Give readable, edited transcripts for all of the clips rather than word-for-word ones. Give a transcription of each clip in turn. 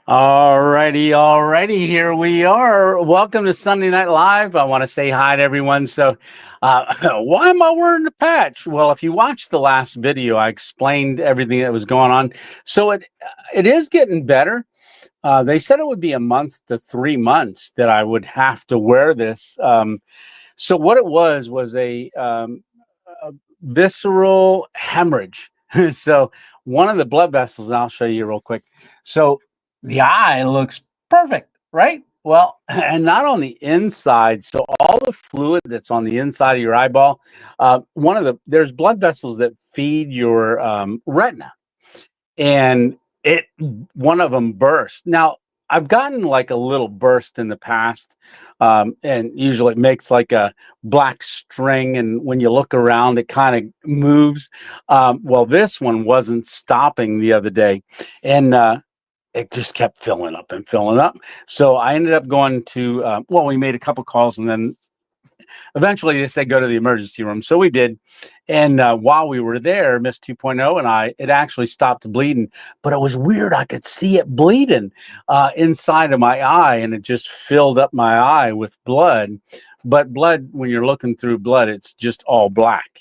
Alrighty, here we are. Welcome to Sunday Night Live. I want to say hi to everyone. So, why am I wearing the patch? Well, if you watched the last video, I explained everything that was going on. So it is getting better. They said it would be a month to 3 months that I would have to wear this. So what it was a visceral hemorrhage. So one of the blood vessels, and I'll show you real quick. So the eye looks perfect, right? Well, and not on the inside. So all the fluid that's on the inside of your eyeball, there's blood vessels that feed your retina, and it one of them burst. Now I've gotten like a little burst in the past, and usually it makes like a black string, and when you look around, it kind of moves. Well, this one wasn't stopping the other day, and it just kept filling up and filling up. So I ended up going to we made a couple calls, and then eventually they said go to the emergency room. So we did. And while we were there, Miss 2.0 and it actually stopped bleeding, but it was weird. I could see it bleeding inside of my eye, and it just filled up my eye with blood. But blood, when you're looking through blood, it's just all black.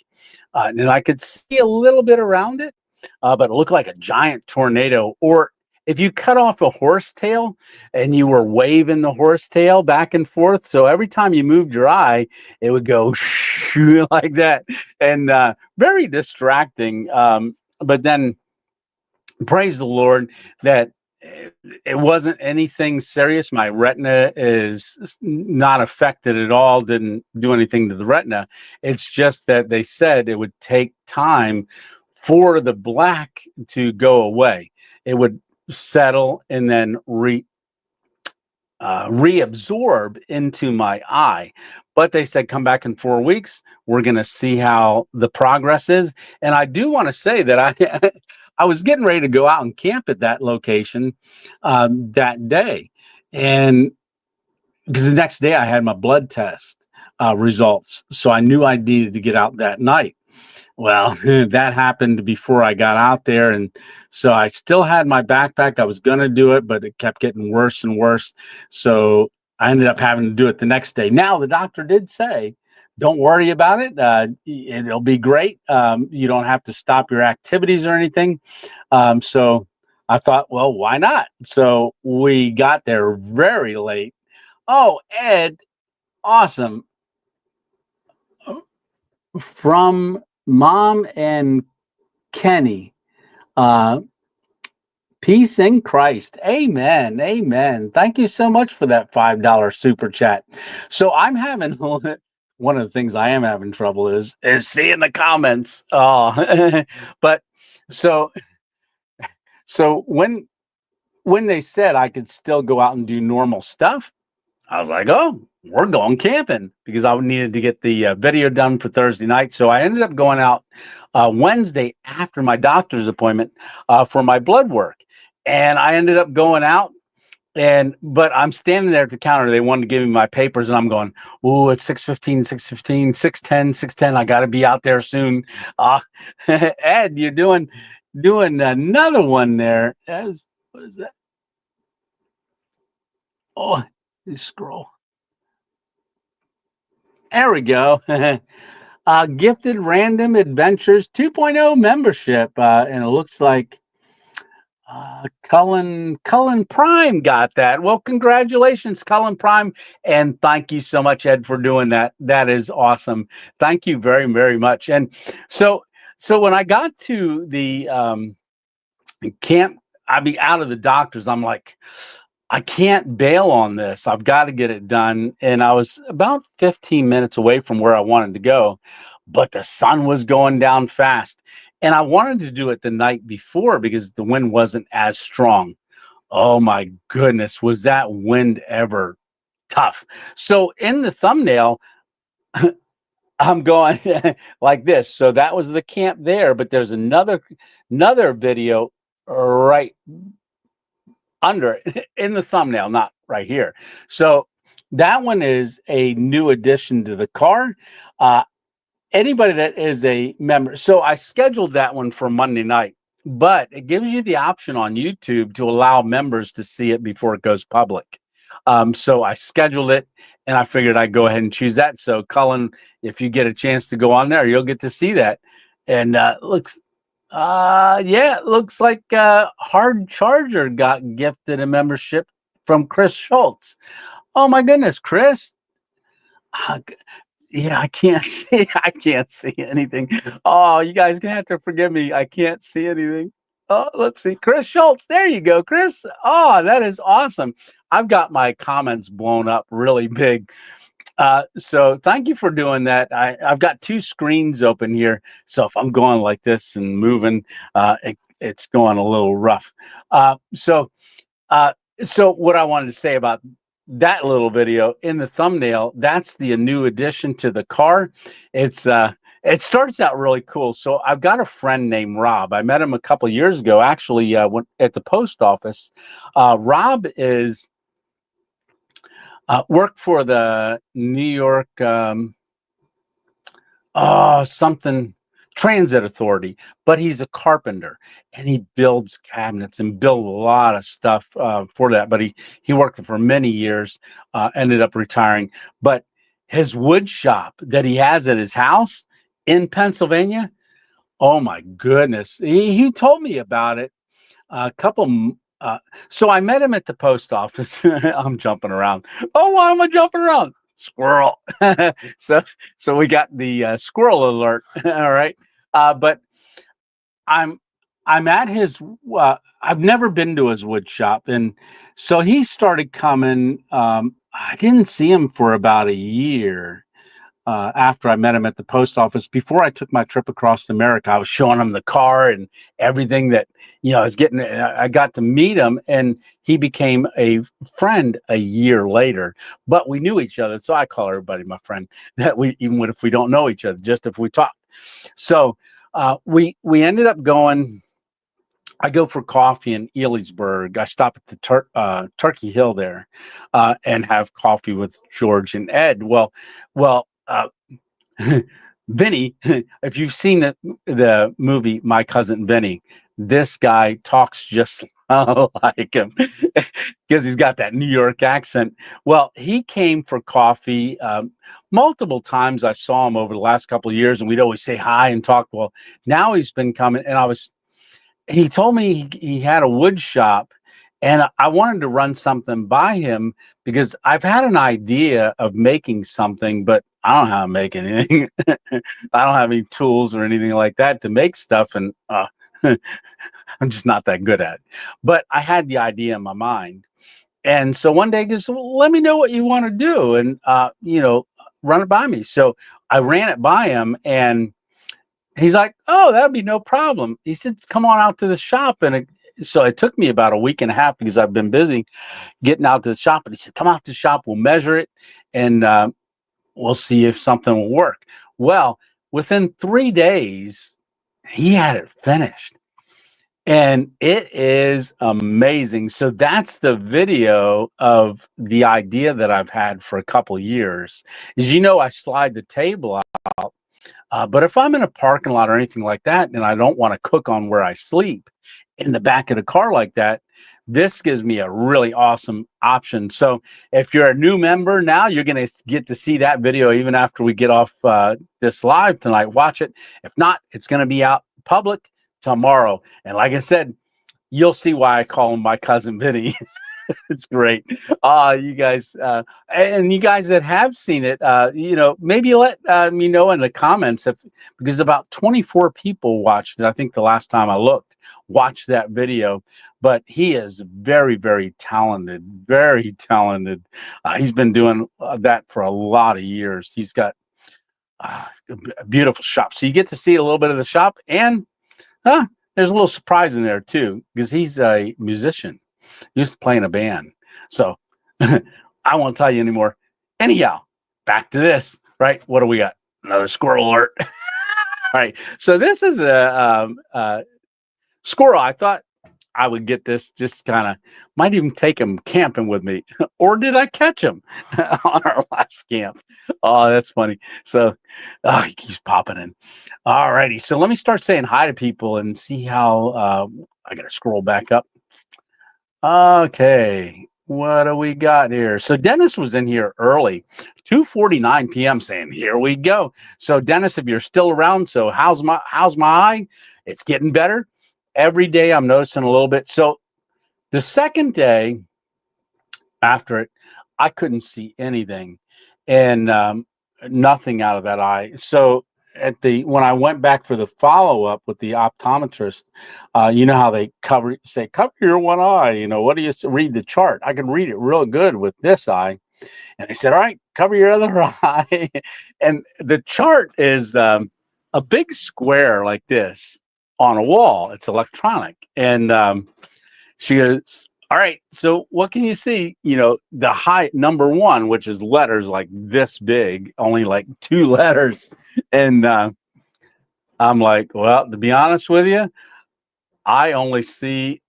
And I could see a little bit around it, but it looked like a giant tornado. Or if you cut off a horse tail and you were waving the horse tail back and forth, so every time you moved your eye, it would go like that, and very distracting. But then, praise the Lord that it wasn't anything serious. My retina is not affected at all. Didn't do anything to the retina. It's just that they said it would take time for the black to go away. It would settle and then reabsorb into my eye. But they said come back in 4 weeks. We're going to see how the progress is. And I do want to say that I was getting ready to go out and camp at that location that day, and because the next day I had my blood test results, so I knew I needed to get out that night. Well, that happened before I got out there. And so I still had my backpack. I was going to do it, but it kept getting worse and worse. So I ended up having to do it the next day. Now, the doctor did say, don't worry about it. It'll be great. You don't have to stop your activities or anything. So I thought, well, why not? So we got there very late. Oh, Ed, awesome. From Mom and Kenny, peace in Christ. Amen. Amen. Thank you so much for that $5 super chat. So I'm having one of the things I am having trouble is seeing the comments. Oh, but so when they said I could still go out and do normal stuff, I was like, oh, we're going camping, because I needed to get the video done for Thursday night. So I ended up going out Wednesday after my doctor's appointment for my blood work. And I ended up going out, but I'm standing there at the counter. They wanted to give me my papers, and I'm going, oh, it's 6:15, 6:15, 6:10, 6:10. I got to be out there soon. Ed, you're doing another one there. What is that? Oh, you scroll. There we go. Gifted Random Adventures 2.0 membership. And it looks like Cullen Prime got that. Well, congratulations, Cullen Prime. And thank you so much, Ed, for doing that. That is awesome. Thank you very, very much. And so when I got to the camp, I'd be out of the doctor's. I'm like, I can't bail on this. I've got to get it done. And I was about 15 minutes away from where I wanted to go, but the sun was going down fast. And I wanted to do it the night before because the wind wasn't as strong. Oh my goodness, was that wind ever tough. So in the thumbnail, I'm going like this. So that was the camp there, but there's another video right under it in the thumbnail, not right here. So that one is a new addition to the car. Anybody that is a member. So I scheduled that one for Monday night, but it gives you the option on YouTube to allow members to see it before it goes public. So I scheduled it, and I figured I'd go ahead and choose that. So Cullen, if you get a chance to go on there, you'll get to see that. And yeah, it looks like Hard Charger got gifted a membership from Chris Schultz. Oh my goodness, Chris. Uh, yeah, I can't see. I can't see anything. Oh, you guys gonna have to forgive me. I can't see anything. Oh, let's see. Chris Schultz. There you go, Chris. Oh, that is awesome. I've got my comments blown up really big. So thank you for doing that. I've got two screens open here. So if I'm going like this and moving, it's going a little rough. So what I wanted to say about that little video in the thumbnail, that's the new addition to the car. It starts out really cool. So I've got a friend named Rob. I met him a couple of years ago, actually, at the post office. Rob is worked for the New York something Transit Authority, but he's a carpenter and he builds cabinets and built a lot of stuff for that. But he worked for many years, ended up retiring. But his wood shop that he has at his house in Pennsylvania, oh my goodness, he told me about it a couple. So I met him at the post office. I'm jumping around. Oh, why am I jumping around? Squirrel. so we got the squirrel alert. All right. But I'm at his. I've never been to his wood shop, and so he started coming. I didn't see him for about a year after I met him at the post office. Before I took my trip across America, I was showing him the car and everything that I was getting. I got to meet him, and he became a friend a year later. But we knew each other, so I call everybody my friend. That even if we don't know each other, just if we talk. So we ended up going. I go for coffee in Elysburg. I stop at the Turkey Hill there and have coffee with George and Ed. Well, Vinny, if you've seen the movie My Cousin Vinny, this guy talks just like him because he's got that New York accent. Well, he came for coffee multiple times. I saw him over the last couple of years, and we'd always say hi and talk. Well, now he's been coming, and he told me he had a wood shop, and I wanted to run something by him because I've had an idea of making something, but I don't know how to make anything. I don't have any tools or anything like that to make stuff, and I'm just not that good at it. But I had the idea in my mind. And so one day he goes, well, let me know what you want to do, and run it by me. So I ran it by him, and he's like, oh, that'd be no problem. He said, come on out to the shop. And so it took me about a week and a half because I've been busy getting out to the shop. And he said, come out to the shop, we'll measure it, and we'll see if something will work. Well, within 3 days, he had it finished. And it is amazing. So that's the video of the idea that I've had for a couple of years. As you know, I slide the table out. But if I'm in a parking lot or anything like that, and I don't want to cook on where I sleep in the back of the car like that, this gives me a really awesome option. So if you're a new member now, you're going to get to see that video even after we get off this live tonight. Watch it. If not, it's going to be out public tomorrow. And like I said, you'll see why I call him My Cousin Vinny. It's great. You guys, and you guys that have seen it, maybe let me know in the comments because about 24 people watched it. I think the last time I looked, watched that video. But he is very, very talented, very talented. He's been doing that for a lot of years. He's got a beautiful shop. So you get to see a little bit of the shop, and there's a little surprise in there too, because he's a musician. He used to play in a band. So I won't tell you anymore. Anyhow, back to this, right? What do we got? Another squirrel alert. All right. So this is a squirrel. I thought I would get this just kind of, might even take him camping with me. Or did I catch him on our last camp? Oh, that's funny. So he keeps popping in. All righty. So let me start saying hi to people and see how I got to scroll back up. Okay. What do we got here? So Dennis was in here early, 2:49 p.m. saying, "Here we go." So Dennis, if you're still around, so how's my eye? It's getting better. Every day I'm noticing a little bit. So the second day after it, I couldn't see anything and nothing out of that eye. So when I went back for the follow-up with the optometrist, you know how they cover your one eye. You know, what do you read the chart? I can read it real good with this eye. And they said, all right, cover your other eye. And the chart is a big square like this on a wall. It's electronic. And she goes, all right, so what can you see? You know, the high number one, which is letters like this big, only like 2 letters. And I'm like, well, to be honest with you, I only see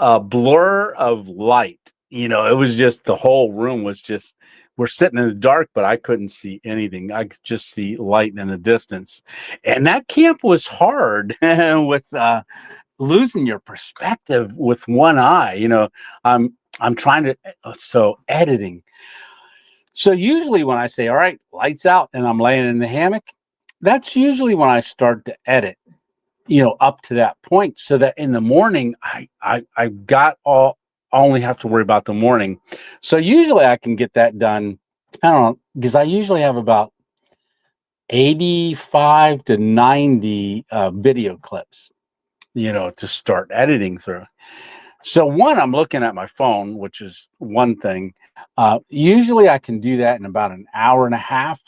a blur of light. You know, it was just, the whole room was just, we're sitting in the dark, but I couldn't see anything. I could just see light in the distance. And that camp was hard with losing your perspective with one eye. You know, I'm trying to, so editing. So usually when I say, all right, lights out, and I'm laying in the hammock, that's usually when I start to edit, you know, up to that point, so that in the morning, I only have to worry about the morning. So usually I can get that done, depending on, because I usually have about 85 to 90 video clips, you know, to start editing through. So I'm looking at my phone, which is one thing. Usually I can do that in about an hour and a half.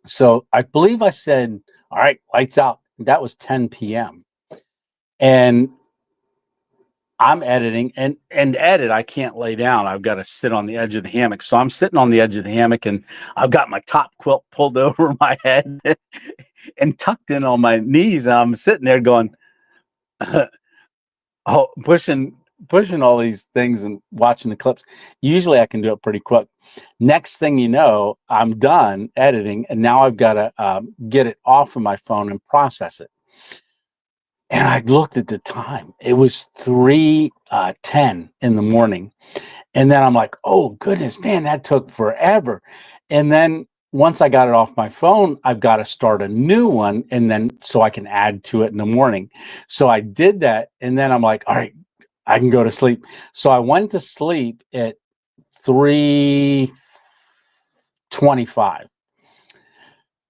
So I believe I said, all right, lights out. That was 10 p.m. And I'm editing and edit. I can't lay down. I've got to sit on the edge of the hammock. So I'm sitting on the edge of the hammock, and I've got my top quilt pulled over my head and tucked in on my knees. And I'm sitting there going, pushing all these things and watching the clips. Usually I can do it pretty quick. Next thing you know, I'm done editing, and now I've got to get it off of my phone and process it. And I looked at the time. It was 3:10 in the morning. And then I'm like, oh, goodness, man, that took forever. And then once I got it off my phone, I've got to start a new one, and then so I can add to it in the morning. So I did that, and then I'm like, all right, I can go to sleep. So I went to sleep at 3:25.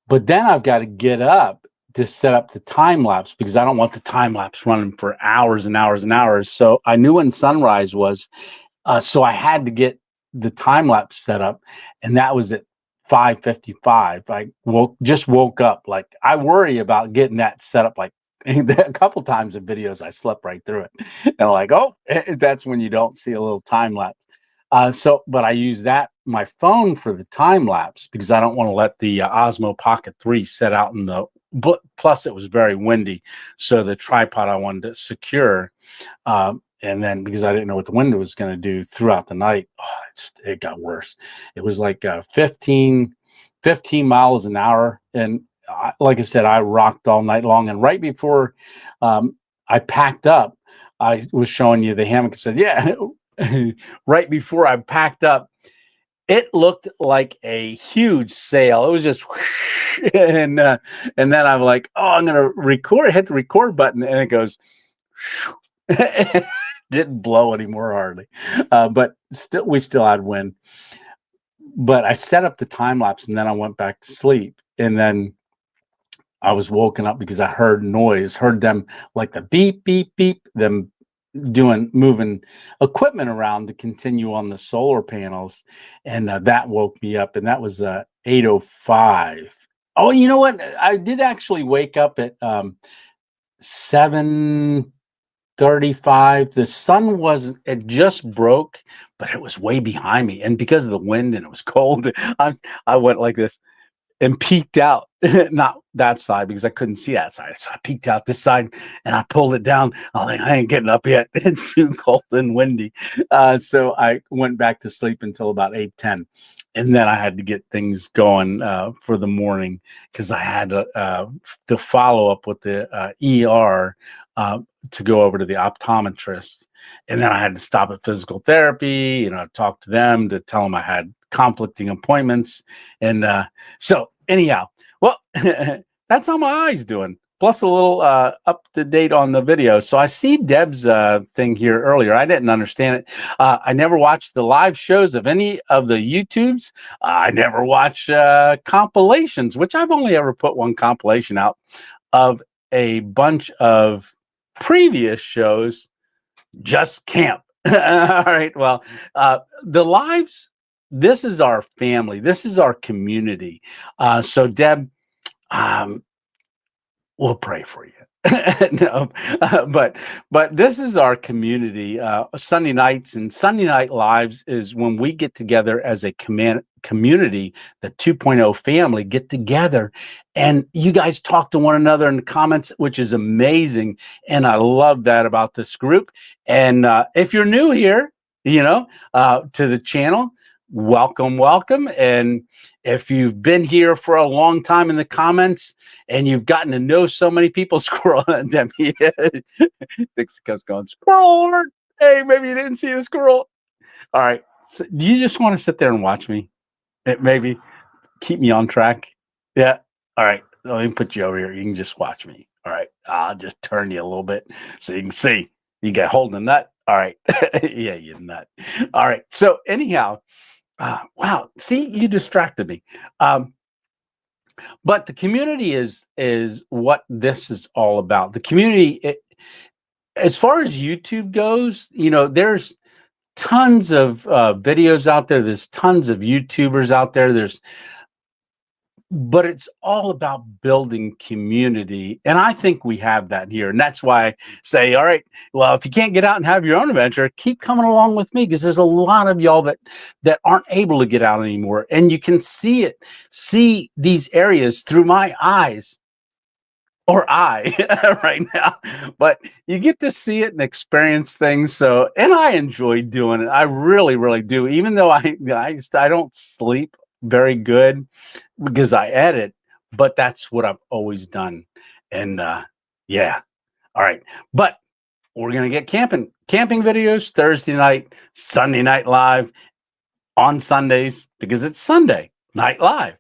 But then I've got to get up to set up the time lapse, because I don't want the time lapse running for hours and hours and hours. So I knew when sunrise was. So I had to get the time lapse set up, and that was at 5:55. I just woke up. Like, I worry about getting that set up. Like, a couple times in videos, I slept right through it. And I'm like, oh, that's when you don't see a little time lapse. But I use my phone for the time lapse, because I don't want to let the Osmo Pocket 3 set out in the. Plus, it was very windy, so the tripod I wanted to secure. And then, because I didn't know what the wind was going to do throughout the night, it got worse. It was like 15 miles an hour. And like I said, I rocked all night long. And right before I packed up, I was showing you the hammock and said, yeah, right before I packed up, it looked like a huge sail. It was just, and then I'm like, oh, I'm going to record, hit the record button. And it goes, didn't blow anymore hardly, but we still had wind. But I set up the time lapse, and then I went back to sleep, and then I was woken up because I heard noise, heard them like the beep beep beep, them moving equipment around to continue on the solar panels, and that woke me up, and that was 8:05. Oh, you know what? I did actually wake up at 7:35. The sun it just broke, but it was way behind me. And because of the wind and it was cold, I went like this. and peeked out, not that side because I couldn't see that side. So I peeked out this side and I pulled it down. I'm like, I ain't getting up yet. It's too cold and windy. So I went back to sleep until about 8:10. And then I had to get things going for the morning because I had to follow up with the ER to go over to the optometrist. And then I had to stop at physical therapy, talk to them to tell them I had conflicting appointments. And so anyhow, well, that's how my eye's doing. Plus a little up to date on the video. So I see Deb's thing here earlier. I didn't understand it. I never watched the live shows of any of the YouTubes. I never watch compilations, which I've only ever put one compilation out of a bunch of previous shows. Just camp. All right. Well, the lives, this is our family. This is our community. So Deb, we'll pray for you. No, but this is our community. Sunday nights and Sunday Night Lives is when we get together as a community. The 2.0 family get together, and you guys talk to one another in the comments, which is amazing. And I love that about this group. And if you're new here, to the channel, welcome. And if you've been here for a long time in the comments and you've gotten to know so many people, squirrel, Debbie, Dixie comes going, squirrel alert. Hey, maybe you didn't see the squirrel. All right. So do you just want to sit there and watch me? Maybe keep me on track. Yeah. All right. Let me put you over here. You can just watch me. All right. I'll just turn you a little bit so you can see. You got holding a nut. All right. Yeah, you nut. All right. So anyhow, wow. See, you distracted me. But the community is what this is all about. The community, as far as YouTube goes, there's tons of videos out there. There's tons of YouTubers out there. But it's all about building community. And I think we have that here. And that's why I say, all right, well, if you can't get out and have your own adventure, keep coming along with me, because there's a lot of y'all that aren't able to get out anymore. And you can see these areas through my eyes, or eye right now, but you get to see it and experience things. So, and I enjoy doing it. I really, really do. Even though I don't sleep very good because I edit, but that's what I've always done. And yeah. All right. But we're going to get camping videos Thursday night, Sunday Night Live on Sundays, because it's Sunday Night Live.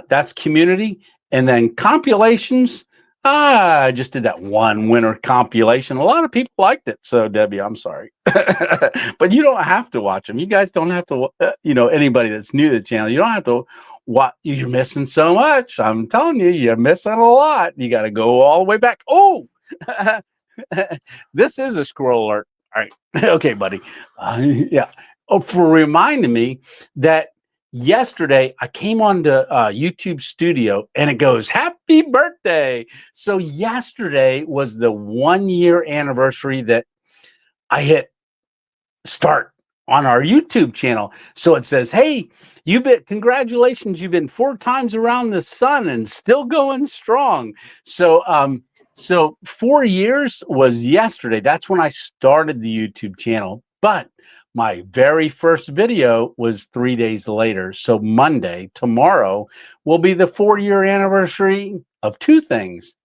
That's community. And then compilations. I just did that one winter compilation. A lot of people liked it. So, Debbie, I'm sorry. But you don't have to watch them. You guys don't have to, anybody that's new to the channel, you don't have to watch. You're missing so much. I'm telling you, you're missing a lot. You got to go all the way back. Oh, this is a squirrel alert. All right. Okay, buddy. Yeah. Oh, for reminding me that yesterday I came on to YouTube Studio and it goes, happy birthday. So yesterday was the 1 year anniversary that I hit start on our YouTube channel. So it says, hey, congratulations. You've been 4 times around the sun and still going strong. So, so 4 years was yesterday. That's when I started the YouTube channel. But my very first video was 3 days later. So Monday, tomorrow, will be the 4-year anniversary of 2 things.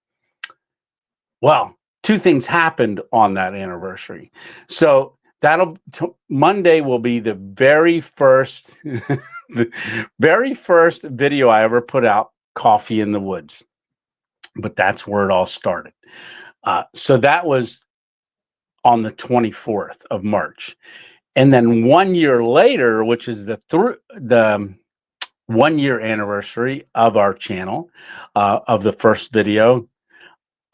Well, 2 things happened on that anniversary. So Monday will be the very first, the very first video I ever put out, Coffee in the Woods. But that's where it all started. So that was on the 24th of March. And then 1 year later, which is the 1 year anniversary of our channel, of the first video,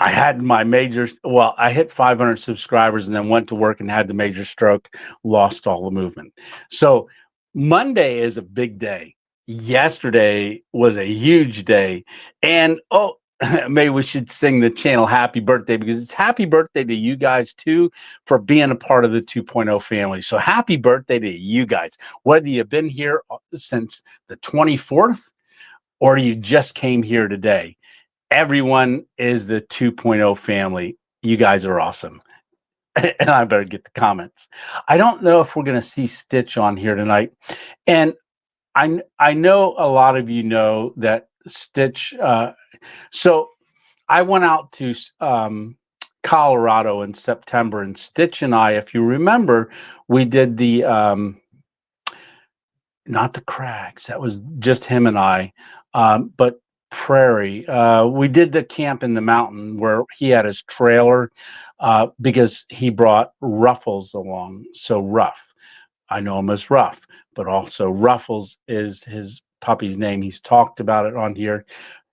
I had my I hit 500 subscribers and then went to work and had the major stroke, lost all the movement. So Monday is a big day. Yesterday was a huge day. And maybe we should sing the channel happy birthday, because it's happy birthday to you guys too for being a part of the 2.0 family. So happy birthday to you guys, whether you've been here since the 24th or you just came here today. Everyone is the 2.0 family. You guys are awesome. And I better get the comments. I don't know if we're going to see Stitch on here tonight. And I know a lot of you know that Stitch. So I went out to Colorado in September, and Stitch and I, if you remember, we did the not the crags. That was just him and I, but prairie. We did the camp in the mountain where he had his trailer because he brought Ruffles along. So Ruff, I know him as Ruff, but also Ruffles is his puppy's name. He's talked about it on here.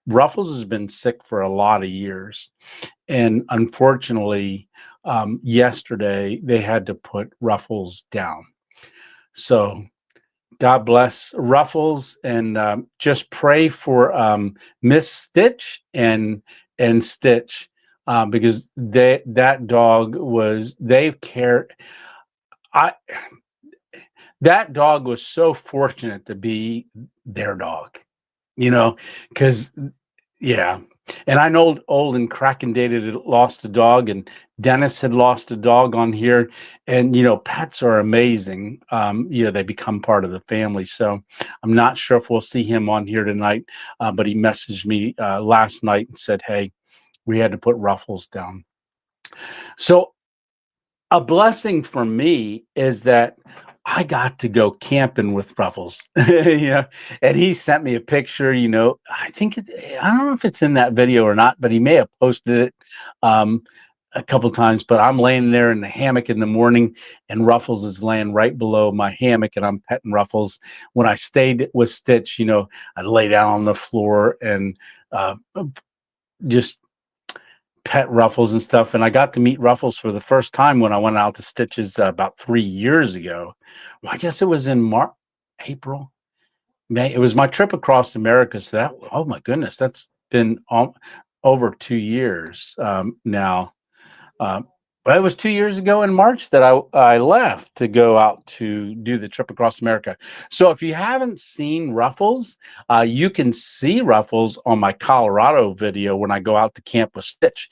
Ruffles has been sick for a lot of years. And unfortunately, yesterday they had to put Ruffles down. So God bless Ruffles, and just pray for Miss Stitch and Stitch because that dog was that dog was so fortunate to be their dog, because yeah. And I know old and cracking Dated had lost a dog, and Dennis had lost a dog on here. And, pets are amazing. They become part of the family. So I'm not sure if we'll see him on here tonight, but he messaged me last night and said, hey, we had to put Ruffles down. So a blessing for me is that I got to go camping with Ruffles, and he sent me a picture, I don't know if it's in that video or not, but he may have posted it a couple times, but I'm laying there in the hammock in the morning and Ruffles is laying right below my hammock and I'm petting Ruffles. When I stayed with Stitch, I lay down on the floor and just pet Ruffles and stuff. And I got to meet Ruffles for the first time when I went out to Stitch's about 3 years ago. Well, I guess it was in April, May. It was my trip across America. So oh my goodness, that's been over 2 years now. But it was 2 years ago in March that I left to go out to do the trip across America. So if you haven't seen Ruffles, you can see Ruffles on my Colorado video when I go out to camp with Stitch.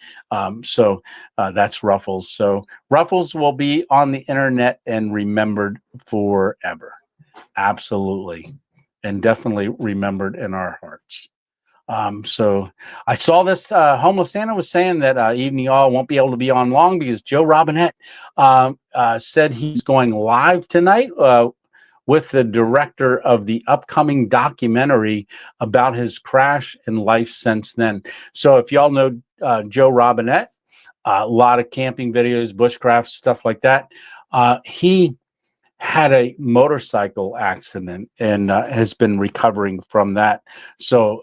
So that's Ruffles. So Ruffles will be on the internet and remembered forever. Absolutely. And definitely remembered in our hearts. So I saw this homeless Santa was saying that Evening All won't be able to be on long because Joe Robinette said he's going live tonight with the director of the upcoming documentary about his crash and life since then. So if y'all know Joe Robinette, a lot of camping videos, bushcraft, stuff like that, he had a motorcycle accident and has been recovering from that. So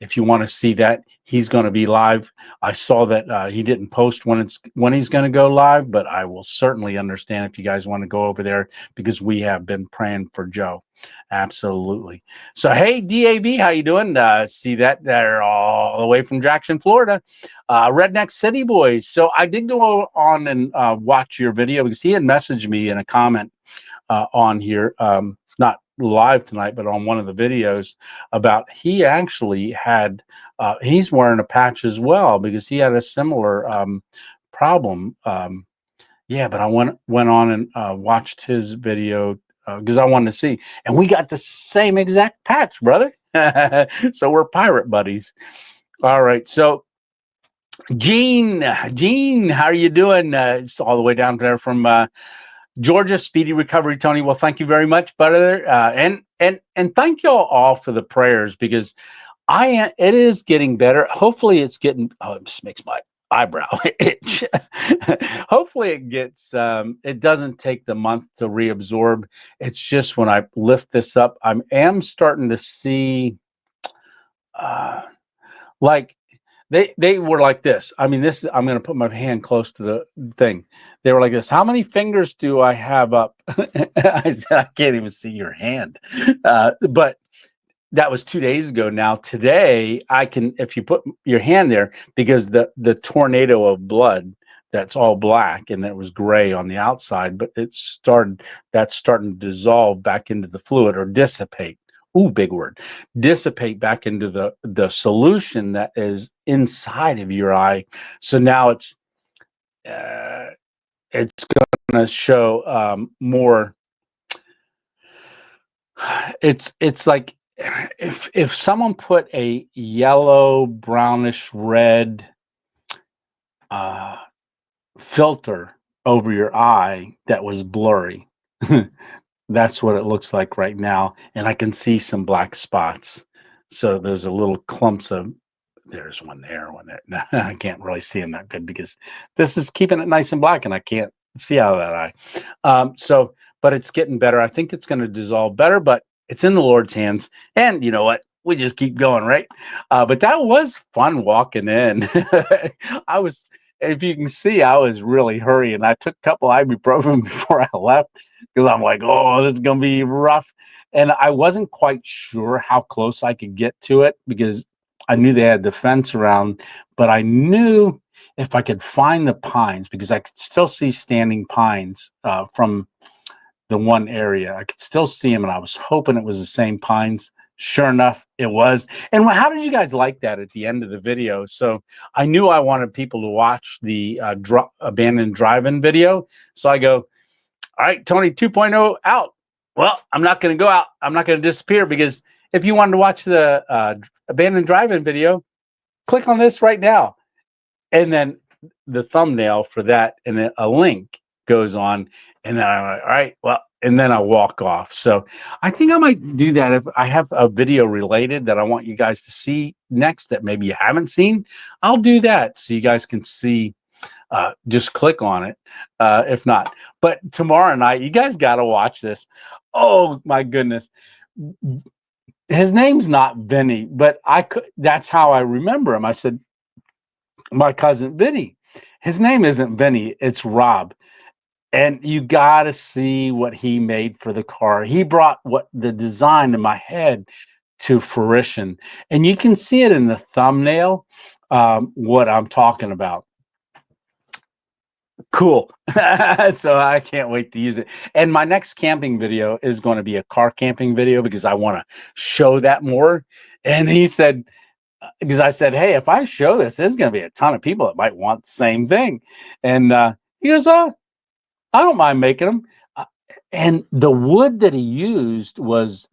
if you want to see that, he's going to be live. I saw that he didn't post when he's going to go live, but I will certainly understand if you guys want to go over there because we have been praying for Joe. Absolutely. So, hey, DAV, how you doing? See that they're all the way from Jackson, Florida. Redneck City Boys. So I did go on and watch your video because he had messaged me in a comment on here, not live tonight, but on one of the videos about he actually had, he's wearing a patch as well because he had a similar problem. Yeah, but I went on and watched his video because I wanted to see, and we got the same exact patch, brother. So we're pirate buddies. All right, so Gene, how are you doing? It's all the way down there from Georgia. Speedy recovery, Tony. Well, thank you very much, brother, and thank y'all all for the prayers because it is getting better. Hopefully, it's getting. Oh, it just makes my eyebrow itch. Hopefully, it gets. It doesn't take the month to reabsorb. It's just when I lift this up, I am starting to see, like. They were like this. I mean, I'm going to put my hand close to the thing. They were like this. How many fingers do I have up? I said, I can't even see your hand. But that was 2 days ago. Now, today, I can, if you put your hand there, because the tornado of blood that's all black and it was gray on the outside, but that's starting to dissolve back into the fluid or dissipate big word, dissipate back into the solution that is inside of your eye. So now it's going to show more. It's like if someone put a yellow, brownish red filter over your eye that was blurry. That's what it looks like right now, and I can see some black spots. So there's a little clumps of. There's one there, one there. No, I can't really see them that good because this is keeping it nice and black, and I can't see out of that eye. But it's getting better. I think it's going to dissolve better, but it's in the Lord's hands. And you know what? We just keep going, right? But that was fun walking in. If you can see, I was really hurrying. I took a couple ibuprofen before I left because I'm like, oh, this is going to be rough. And I wasn't quite sure how close I could get to it because I knew they had the fence around, but I knew if I could find the pines, because I could still see standing pines from the one area. I could still see them, and I was hoping it was the same pines. Sure enough, it was. And how did you guys like that at the end of the video? So I knew I wanted people to watch the abandoned drive-in video. So I go, all right, Tony 2.0 out. Well, I'm not going to go out. I'm not going to disappear, because if you wanted to watch the abandoned drive-in video, click on this right now. And then the thumbnail for that and then a link goes on. And then I'm like, all right, well, and then I walk off. So I think I might do that if I have a video related that I want you guys to see next that maybe you haven't seen. I'll do that so you guys can see. Just click on it if not. But tomorrow night, you guys got to watch this. Oh, my goodness. His name's not Vinny, but that's how I remember him. I said, my cousin Vinny. His name isn't Vinny, it's Rob. And you got to see what he made for the car. He brought the design in my head to fruition. And you can see it in the thumbnail, what I'm talking about. Cool. So I can't wait to use it. And my next camping video is going to be a car camping video because I want to show that more. And he said, because I said, hey, if I show this, there's going to be a ton of people that might want the same thing. And he goes, oh, I don't mind making them. And the wood that he used was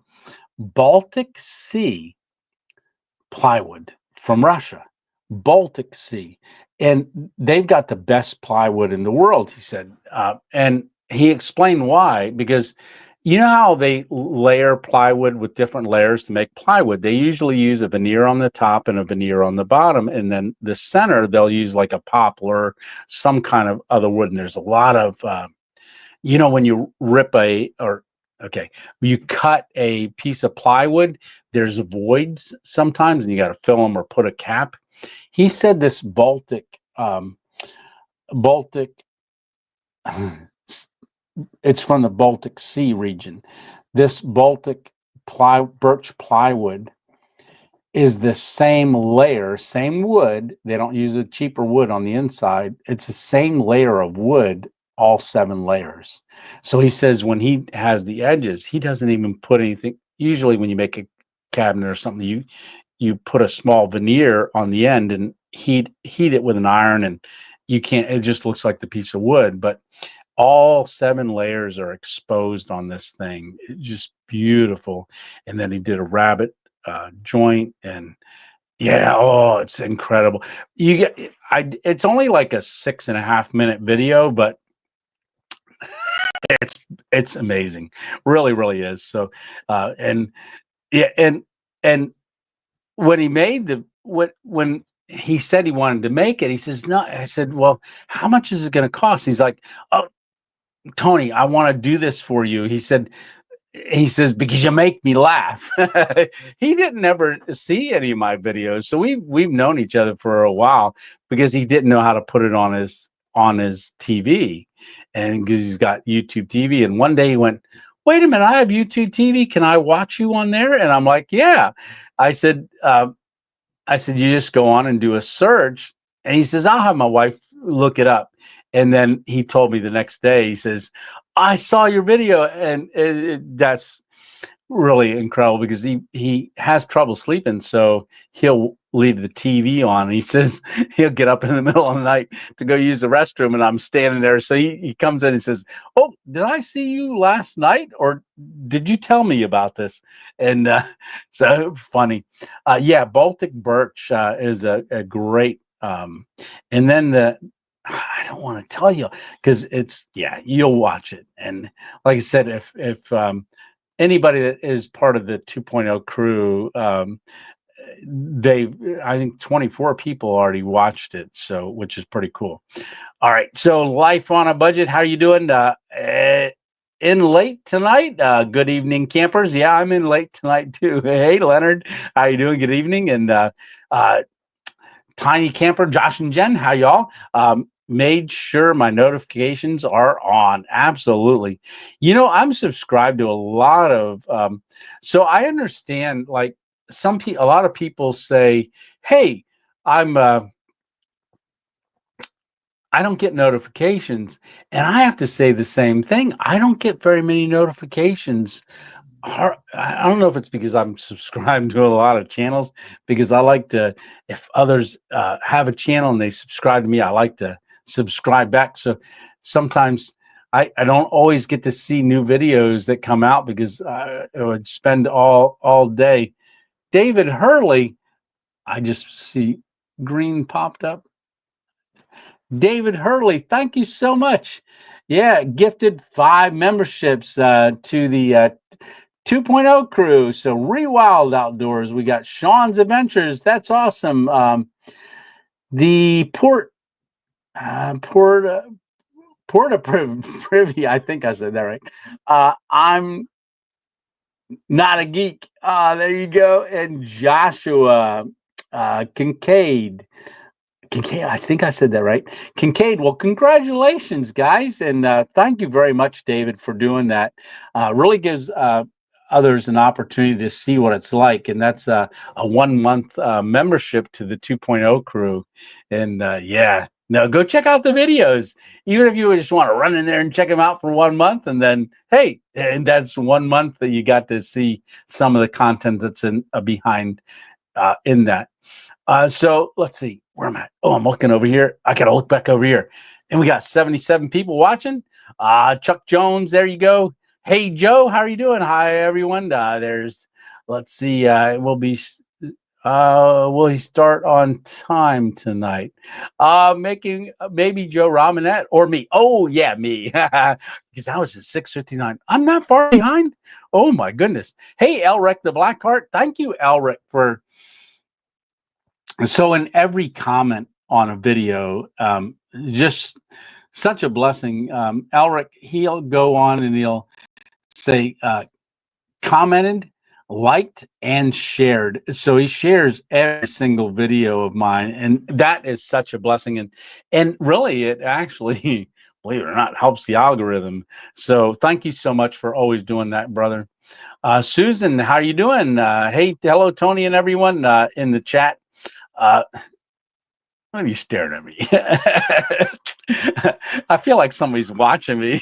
Baltic Sea plywood from Russia. Baltic Sea. And they've got the best plywood in the world, he said. And he explained why, because you know how they layer plywood with different layers to make plywood? They usually use a veneer on the top and a veneer on the bottom. And then the center, they'll use like a poplar, some kind of other wood. And there's a lot of, when you you cut a piece of plywood, there's voids sometimes, and you got to fill them or put a cap. He said this Baltic, it's from the Baltic Sea region. This Baltic birch plywood is the same layer, same wood. They don't use a cheaper wood on the inside. It's the same layer of wood, all 7 layers. So he says when he has the edges, he doesn't even put anything. Usually when you make a cabinet or something, you put a small veneer on the end and heat it with an iron, and it just looks like the piece of wood. But all 7 layers are exposed on this thing. It's just beautiful. And then he did a rabbit joint, and it's incredible. It's only like a 6.5 minute video, but it's amazing. Really, really is. So and when he made when he said he wanted to make it, he says, no. I said, well, how much is it going to cost? He's like, oh, Tony, I want to do this for you. He says, because you make me laugh. He didn't ever see any of my videos. So we've known each other for a while, because he didn't know how to put it on his TV, and because he's got YouTube TV. And one day he went, wait a minute, I have YouTube TV. Can I watch you on there? And I'm like, yeah. I said, you just go on and do a search. And he says, I'll have my wife look it up. And then he told me the next day, he says, I saw your video. And that's really incredible because he has trouble sleeping. So he'll leave the TV on. He says he'll get up in the middle of the night to go use the restroom, and I'm standing there. So he comes in and says, oh, did I see you last night, or did you tell me about this? And so funny. Yeah, Baltic Birch is a great and then I don't want to tell you because it's, yeah, you'll watch it. And like I said, if anybody that is part of the 2.0 crew, I think 24 people already watched it, so which is pretty cool. All right, so life on a budget. How are you doing? In late tonight. Good evening, campers. Yeah, I'm in late tonight too. Hey, Leonard, how you doing? Good evening. And Tiny Camper, Josh and Jen, how y'all? Made sure my notifications are on. Absolutely. You know, I'm subscribed to a lot of, so I understand, like a lot of people say, hey, I don't get notifications. And I have to say the same thing. I don't get very many notifications. I don't know if it's because I'm subscribed to a lot of channels, because I like to, if others have a channel and they subscribe to me, I like to subscribe back. So sometimes I don't always get to see new videos that come out because I would spend all day. David Hurley, I just see green popped up. David Hurley, thank you so much. Yeah, gifted 5 memberships to the 2.0 crew. So Rewild Outdoors. We got Sean's Adventures. That's awesome. The Porta Privy. I think I said that right. I'm not a geek. There you go. And Joshua Kincaid. I think I said that right. Kincaid. Well, congratulations, guys. And thank you very much, David, for doing that. Really gives others an opportunity to see what it's like. And that's a 1-month membership to the 2.0 crew. And yeah, no, go check out the videos. Even if you just want to run in there and check them out for 1 month. And then, hey, and that's 1 month that you got to see some of the content that's in behind in that. So let's see, where am I? Oh, I'm looking over here. I got to look back over here. And we got 77 people watching. Chuck Jones, there you go. Hey, Joe, how are you doing? Hi, everyone. Let's see, will he start on time tonight? Making maybe Joe Romanette or me. Oh, yeah, me. Because I was at 6:59. I'm not far behind. Oh, my goodness. Hey, Elric the Blackheart. Thank you, Elric, for... So in every comment on a video, just such a blessing. Elric, he'll go on and he'll say commented, liked, and shared. So he shares every single video of mine, and that is such a blessing. And really, it actually, believe it or not, helps the algorithm. So thank you so much for always doing that, brother. Susan, how are you doing? Hey, hello, Tony, and everyone in the chat. Why are you staring at me? I feel like somebody's watching me.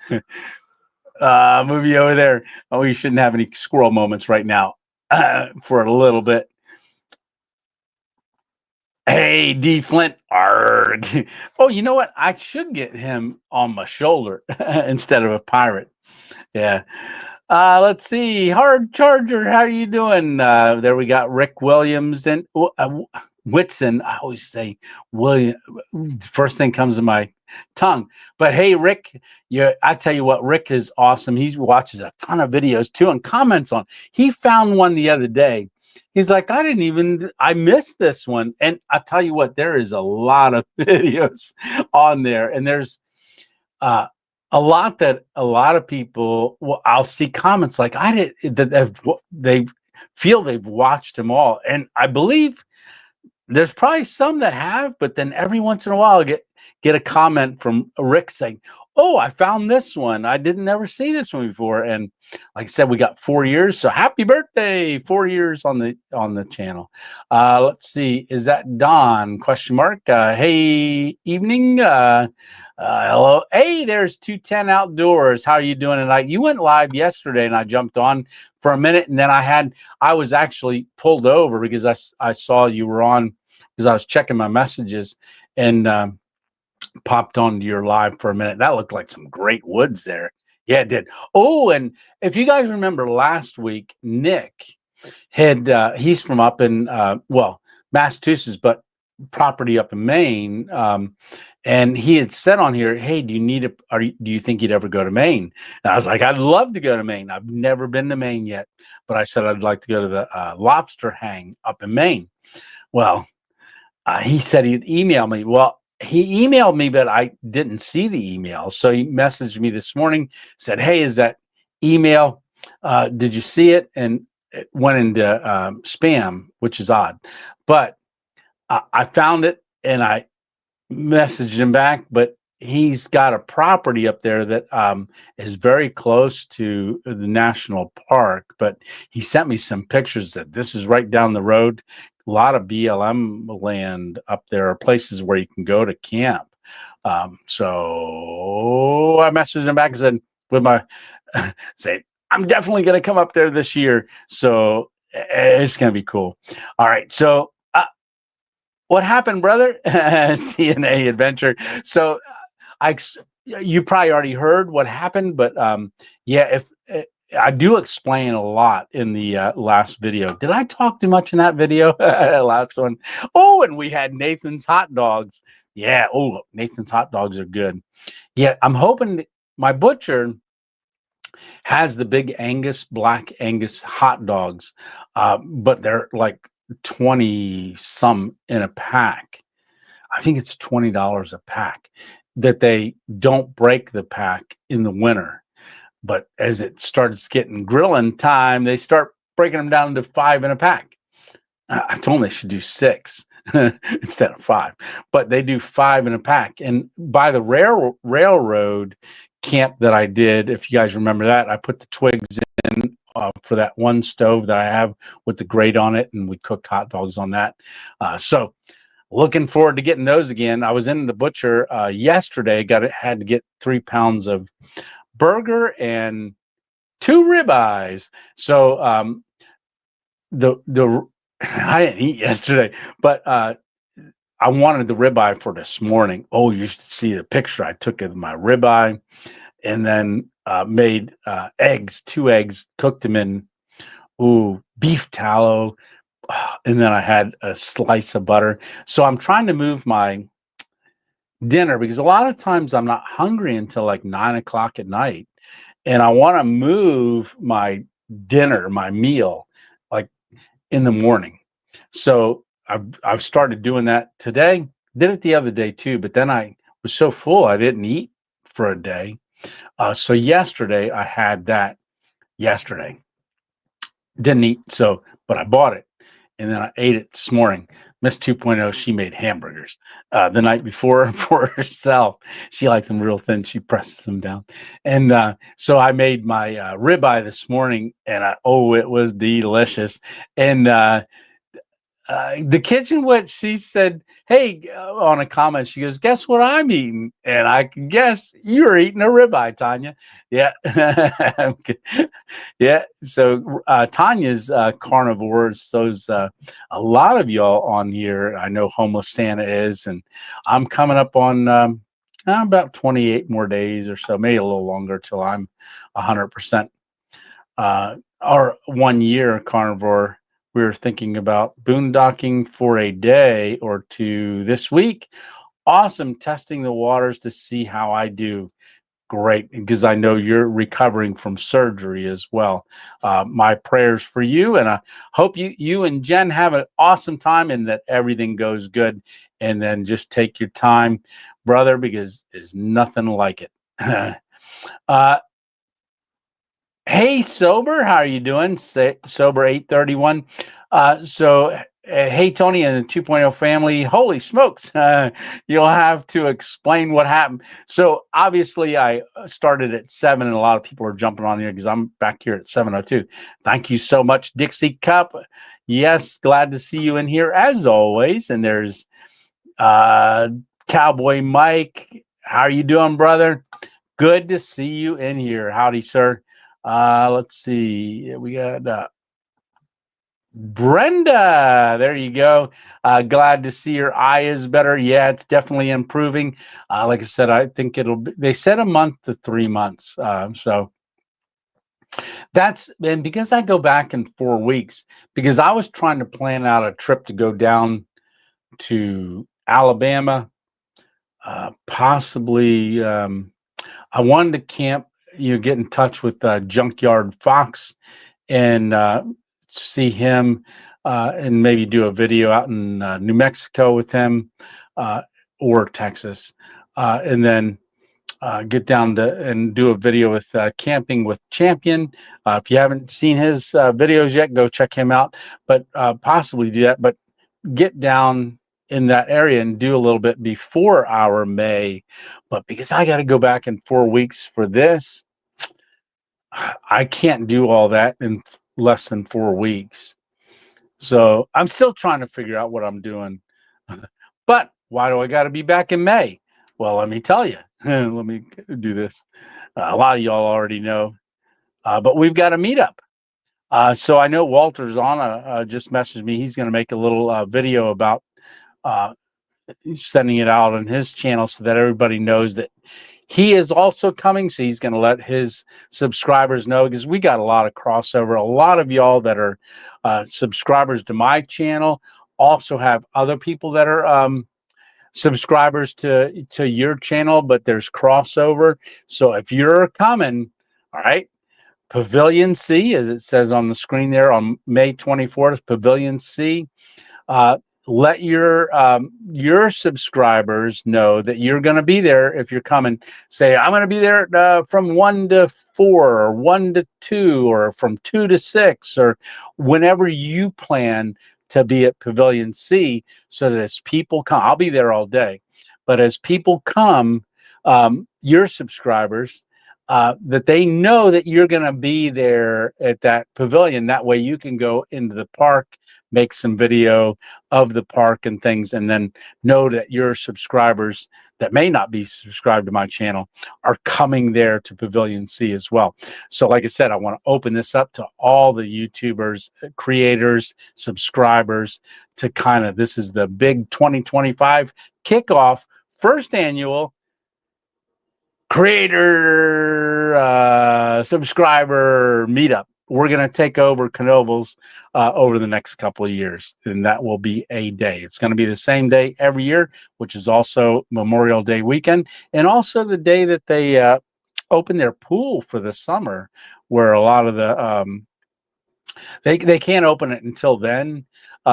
Movie over there. Oh, you shouldn't have any squirrel moments right now for a little bit. Hey, D. Flint. Arg. Oh, you know what? I should get him on my shoulder instead of a pirate. Yeah. Let's see. Hard Charger, how are you doing? There we got Rick Williams and Whitson. I always say William. First thing comes to my tongue. But hey, Rick, I tell you what, Rick is awesome. He watches a ton of videos too and comments on. He found one the other day. He's like, I missed this one. And I tell you what, there is a lot of videos on there, and there's a lot of people, well, I'll see comments like they feel they've watched them all. And I believe there's probably some that have, but then every once in a while I get a comment from Rick saying, oh, I found this one. I didn't never see this one before. And like I said, we got 4 years. So happy birthday, 4 years on the channel. Let's see. Is that Don? Question mark. Hey, evening. Hello. Hey, there's 210 Outdoors. How are you doing tonight? You went live yesterday and I jumped on for a minute, and then I was actually pulled over because I saw you were on because I was checking my messages and popped onto your live for a minute. That looked like some great woods there. Yeah, it did. Oh, and if you guys remember last week, Nick had he's from up in Massachusetts, but property up in Maine. And he had said on here, "Hey, do you think you'd ever go to Maine?" And I was like, "I'd love to go to Maine. I've never been to Maine yet, but I said I'd like to go to the lobster hang up in Maine." Well, he said he'd email me. Well, he emailed me, but I didn't see the email. So he messaged me this morning, said, "Hey, is that email? Did you see it?" And it went into spam, which is odd. But I found it and I messaged him back. But he's got a property up there that is very close to the national park. But he sent me some pictures that this is right down the road. A lot of BLM land up there, are places where you can go to camp. So I messaged him back and said, with my say, I'm definitely going to come up there this year. So it's going to be cool. All right. So what happened, brother? CNA adventure. So you probably already heard what happened, but yeah, if I do explain a lot in the last video. Did I talk too much in that video? Last one. Oh, and we had Nathan's hot dogs. Yeah. Oh, Nathan's hot dogs are good. Yeah, I'm hoping my butcher has the big Angus, black Angus hot dogs, but they're like 20 some in a pack. I think it's $20 a pack. That they don't break the pack in the winter. But as it starts getting grilling time, they start breaking them down into 5 in a pack. I told them they should do 6 instead of 5, but they do 5 in a pack. And by the railroad camp that I did, if you guys remember that, I put the twigs in for that one stove that I have with the grate on it, and we cooked hot dogs on that. So looking forward to getting those again. I was in the butcher yesterday, had to get 3 pounds of burger and 2 ribeyes. So I didn't eat yesterday, but I wanted the ribeye for this morning. Oh, you should see the picture I took of my ribeye, and then made eggs, 2 eggs, cooked them in beef tallow, and then I had a slice of butter. So I'm trying to move my dinner because a lot of times I'm not hungry until like 9 o'clock at night, and I want to move my dinner, my meal, like in the morning. So I've started doing that today. Did it the other day too, but then I was so full I didn't eat for a day. So yesterday I had that. Yesterday didn't eat, but I bought it. And then I ate it this morning. Miss 2.0, she made hamburgers the night before for herself. She likes them real thin. She presses them down. And so I made my ribeye this morning, and it was delicious. And the kitchen witch, she said, "Hey," on a comment, she goes, "Guess what I'm eating?" And I can guess you're eating a ribeye, Tanya. Yeah. Yeah. So Tanya's carnivores. Those a lot of y'all on here. I know Homeless Santa is, and I'm coming up on about 28 more days or so, maybe a little longer till I'm 100% or 1 year carnivore. We were thinking about boondocking for a day or 2 this week. Awesome. Testing the waters to see how I do. Great, because I know you're recovering from surgery as well. My prayers for you, and I hope you and Jen have an awesome time and that everything goes good. And then just take your time, brother, because there's nothing like it. Hey, Sober, how are you doing? Sober 831. So Hey, Tony and the 2.0 family, holy smokes, you'll have to explain what happened. So obviously I started at 7 and a lot of people are jumping on here because I'm back here at 7:02. Thank you so much, Dixie Cup. Yes, glad to see you in here as always. And there's Cowboy Mike. How are you doing, brother? Good to see you in here. Howdy, sir. Let's see. We got Brenda, there you go. Glad to see your eye is better. Yeah, it's definitely improving. Like I said, I think it'll be, they said a month to 3 months. So that's, and because I go back in 4 weeks, because I was trying to plan out a trip to go down to Alabama, possibly. I wanted to camp, get in touch with Junkyard Fox and see him and maybe do a video out in New Mexico with him or Texas. And then get down to and do a video with Camping with Champion. If you haven't seen his videos yet, go check him out. But possibly do that. But get down in that area and do a little bit before our May. But because I got to go back in 4 weeks for this, I can't do all that in less than 4 weeks. So I'm still trying to figure out what I'm doing. But why do I got to be back in May? Well, let me tell you. Let me do this. A lot of y'all already know, but we've got a meetup. So I know Walter Zana just messaged me. He's going to make a little video about sending it out on his channel so that everybody knows that he is also coming. So he's going to let his subscribers know, because we got a lot of crossover. A lot of y'all that are subscribers to my channel also have other people that are subscribers to your channel, but there's crossover. So if you're coming, all right, Pavilion C, as it says on the screen there, on May 24th, Pavilion C. Let your subscribers know that you're going to be there. If you're coming, say I'm going to be there from 1 to 4 or 1 to 2 or from 2 to 6 or whenever you plan to be at Pavilion C, so that as people come, I'll be there all day, but as people come, your subscribers, that they know that you're going to be there at that pavilion. That way you can go into the park, make some video of the park and things, and then know that your subscribers that may not be subscribed to my channel are coming there to Pavilion C as well. So like I said, I want to open this up to all the YouTubers, creators, subscribers to kind of, this is the big 2025 kickoff, first annual creator subscriber meetup. We're going to take over Knoebels over the next couple of years, and that will be a day. It's going to be the same day every year, which is also Memorial Day weekend, and also the day that they open their pool for the summer, where a lot of the they can't open it until then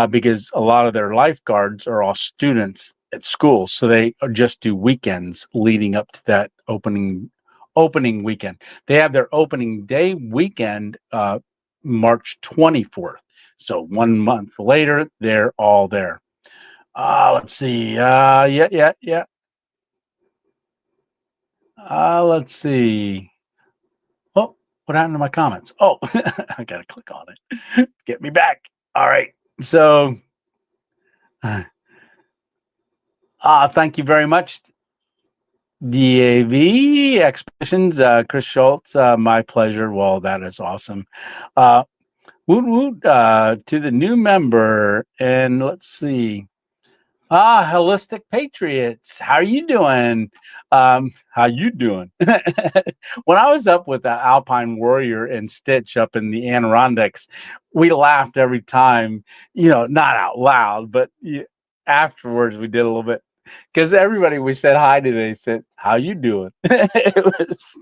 because a lot of their lifeguards are all students at school, so they just do weekends leading up to that opening weekend. They have their opening day weekend March 24th. So 1 month later, they're all there. Let's see. Yeah. Let's see. Oh, what happened to my comments? Oh, I gotta click on it. Get me back. All right. So thank you very much, DAV Expeditions, Chris Schultz. My pleasure. Well, that is awesome. Woot woot to the new member. And let's see. Holistic Patriots. How are you doing? How you doing? When I was up with the Alpine Warrior and Stitch up in the Adirondacks, we laughed every time, not out loud, but afterwards we did a little bit. Because everybody we said hi to, they said, "How you doing?" It was,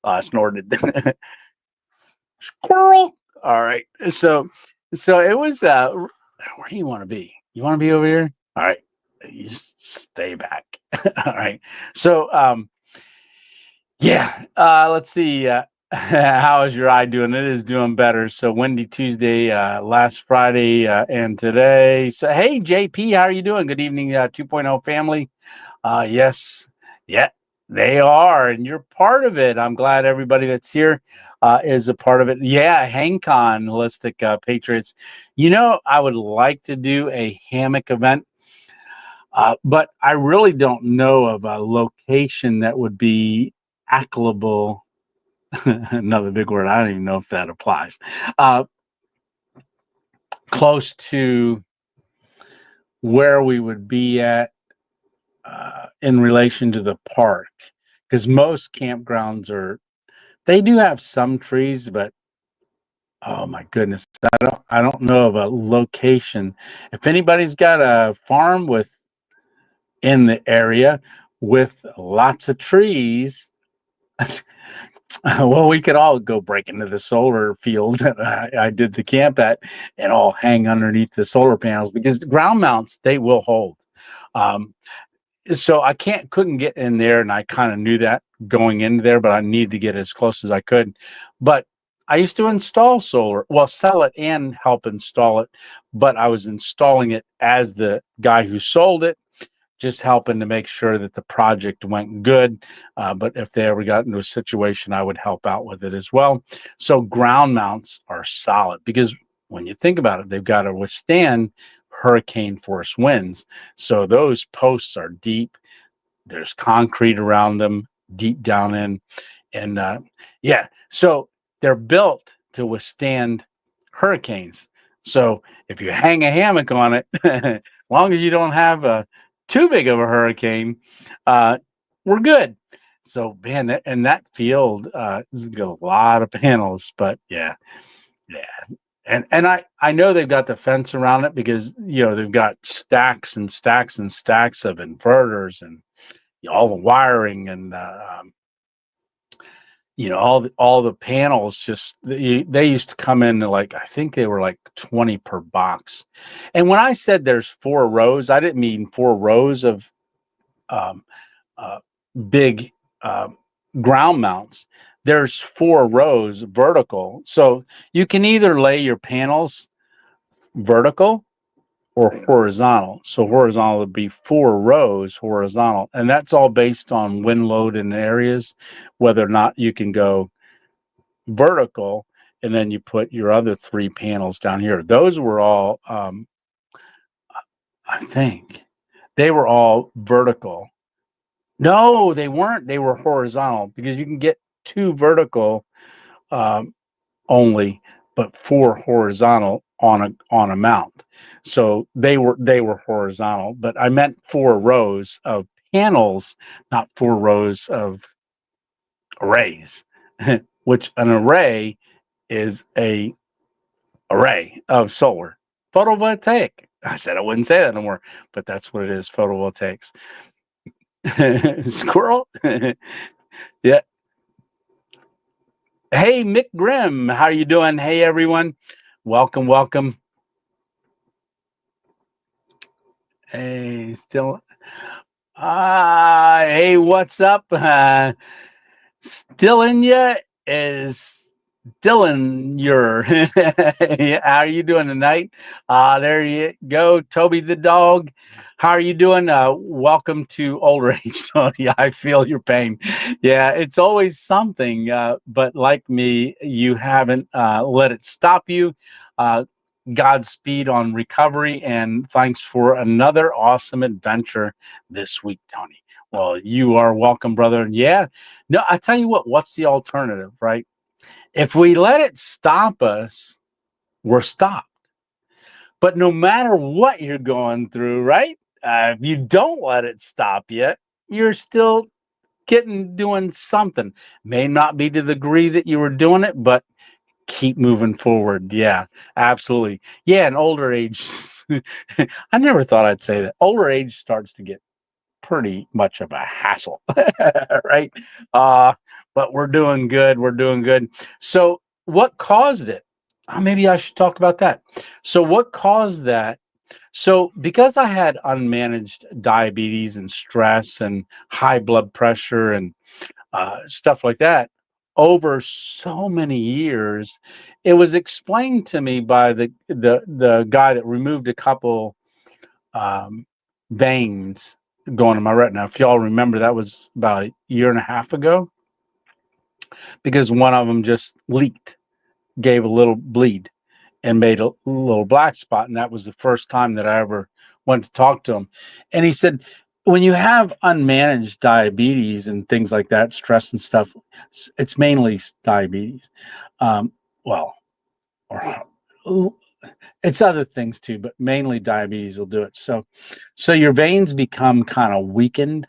I snorted. Squirrel. All right. So it was. Where do you want to be? You want to be over here? All right. You just stay back. All right. So yeah. Let's see. How is your eye doing? It is doing better. So Windy Tuesday, last Friday, and today. So hey, JP, how are you doing? Good evening, 2.0 family. Yes, yeah, they are, and you're part of it. I'm glad everybody that's here is a part of it. Yeah, HangCon, Holistic Patriots. You know, I would like to do a hammock event, but I really don't know of a location that would be acclimatable. Another big word. I don't even know if that applies. Uh, Close to where we would be at in relation to the park, because most campgrounds they do have some trees, but oh my goodness, I don't know of a location. If anybody's got a farm in the area with lots of trees, well, we could all go break into the solar field that I did the camp at and all hang underneath the solar panels, because the ground mounts, they will hold. Um, so I couldn't get in there, and I kind of knew that going into there, but I needed to get as close as I could. But I used to install solar, well, sell it and help install it, but I was installing it as the guy who sold it, just helping to make sure that the project went good. But if they ever got into a situation, I would help out with it as well. So ground mounts are solid, because when you think about it, they've got to withstand hurricane force winds. So those posts are deep. There's concrete around them, deep down in. And yeah, so they're built to withstand hurricanes. So if you hang a hammock on it, as long as you don't have too big of a hurricane, we're good. So man, and that field has got a lot of panels, but yeah. And I know they've got the fence around it, because they've got stacks and stacks and stacks of inverters, and all the wiring, and all the panels. Just they used to come in like, I think they were like 20 per box. And when I said there's 4 rows, I didn't mean 4 rows of um, uh, big ground mounts. There's 4 rows vertical, so you can either lay your panels vertical or horizontal. So horizontal would be 4 rows horizontal, and that's all based on wind load in areas, whether or not you can go vertical, and then you put your other 3 panels down here. Those were all, I think, they were all vertical. No, they weren't. They were horizontal, because you can get 2 vertical um, only, but 4 horizontal on a mount. So they were horizontal, but I meant 4 rows of panels, not 4 rows of arrays, which an array is a array of solar photovoltaic. I said I wouldn't say that no more, but that's what it is, photovoltaics. Squirrel. Yeah. Hey, Mick Grimm, how you doing? Hey, everyone. Welcome. Hey, still. Hey, what's up? Still in ya is Dylan. How are you doing tonight? There you go, Toby the dog. How are you doing? Welcome to older age, Tony. I feel your pain. Yeah, it's always something. But like me, you haven't let it stop you. Godspeed on recovery, and thanks for another awesome adventure this week, Tony. Well, you are welcome, brother. And yeah, no, I tell you what's the alternative, right? If we let it stop us, we're stopped. But no matter what you're going through, right? If you don't let it stop you, you're still doing something. May not be to the degree that you were doing it, but keep moving forward. Yeah, absolutely. Yeah, in older age, I never thought I'd say that. Older age starts to get pretty much of a hassle, right? But we're doing good. We're doing good. So, what caused it? Maybe I should talk about that. So, what caused that? So, because I had unmanaged diabetes and stress and high blood pressure and stuff like that, over so many years, it was explained to me by the guy that removed a couple um, veins going to my retina. If y'all remember, that was about a year and a half ago, because one of them just leaked, gave a little bleed, and made a little black spot. And that was the first time that I ever went to talk to him. And he said, when you have unmanaged diabetes and things like that, stress and stuff, it's mainly diabetes. Well, or it's other things too, but mainly diabetes will do it. So your veins become kind of weakened,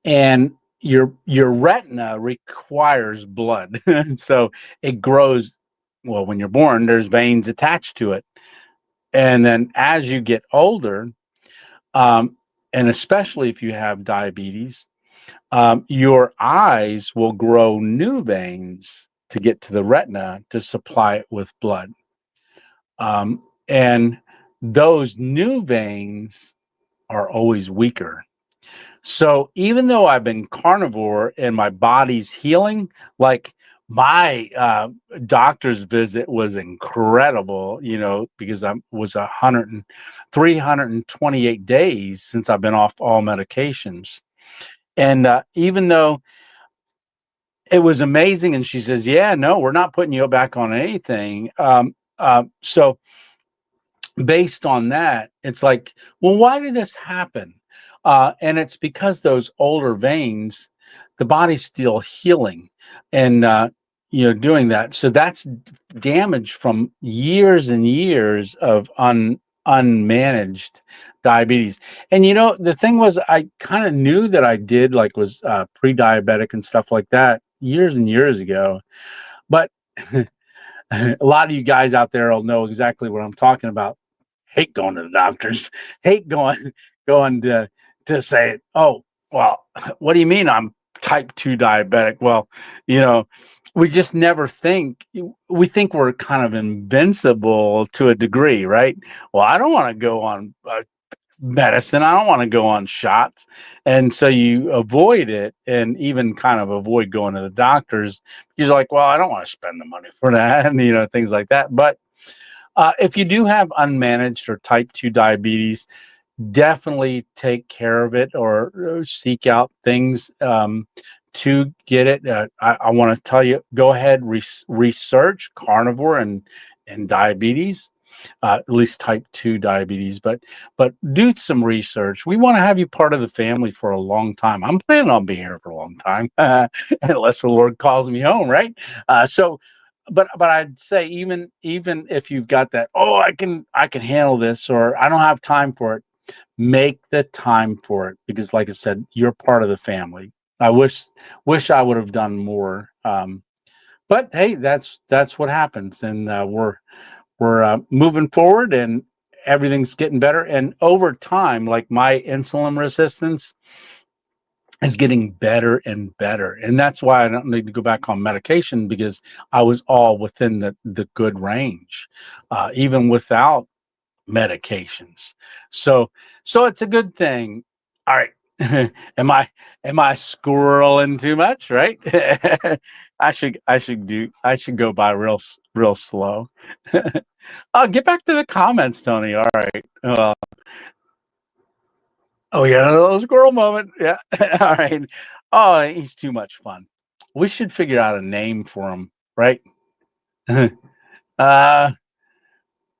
and your retina requires blood. So it grows. Well, when you're born, there's veins attached to it, and then as you get older, um, and especially if you have diabetes, your eyes will grow new veins to get to the retina to supply it with blood. And those new veins are always weaker. So even though I've been carnivore and my body's healing, like my doctor's visit was incredible, because I was 328 days since I've been off all medications. And even though it was amazing, and she says, yeah, no, we're not putting you back on anything. So based on that, it's like, well, why did this happen? And it's because those older veins, the body's still healing and doing that. So that's damage from years and years of unmanaged diabetes. And the thing was, I kind of knew that I did, like, was pre-diabetic and stuff like that years and years ago. But a lot of you guys out there will know exactly what I'm talking about. Hate going to the doctors, hate going to say, oh, well, what do you mean I'm type 2 diabetic? Well, we just never think, we think we're kind of invincible to a degree, right? Well, I don't want to go on medicine. I don't want to go on shots. And so you avoid it, and even kind of avoid going to the doctors. You're like, well, I don't want to spend the money for that, and things like that. But if you do have unmanaged or type 2 diabetes, definitely take care of it, or seek out things to get it. I want to tell you, go ahead, research carnivore and diabetes, at least type 2 diabetes, but do some research. We want to have you part of the family for a long time. I'm planning on being here for a long time, unless the Lord calls me home, right? But I'd say, even if you've got that, oh, I can handle this, or I don't have time for it, make the time for it, because, like I said, you're part of the family. I wish I would have done more, but hey, that's what happens, and we're moving forward, and everything's getting better. And over time, like, my insulin resistance is getting better and better, and that's why I don't need to go back on medication, because I was all within the good range, even without medications. So it's a good thing. All right. am I squirreling too much, right? I should go by real slow. I'll get back to the comments, Tony. All right. Oh yeah, a little squirrel moment. Yeah. All right. Oh, he's too much fun. We should figure out a name for him, right?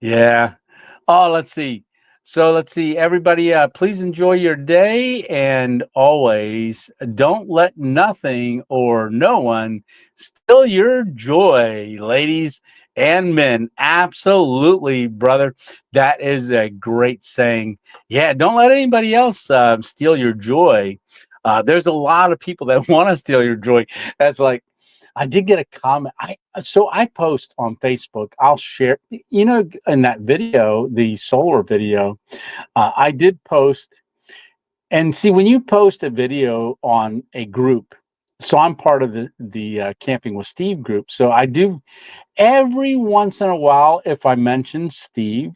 Yeah. Oh, let's see. So let's see, everybody, please enjoy your day, and always don't let nothing or no one steal your joy, ladies and men. Absolutely, brother. That is a great saying. Yeah, don't let anybody else steal your joy. There's a lot of people that want to steal your joy. That's like, I did get a comment. So I post on Facebook. I'll share, in that video, the solar video, I did post. And see, when you post a video on a group, so I'm part of the Camping with Steve group. So I do, every once in a while, if I mention Steve,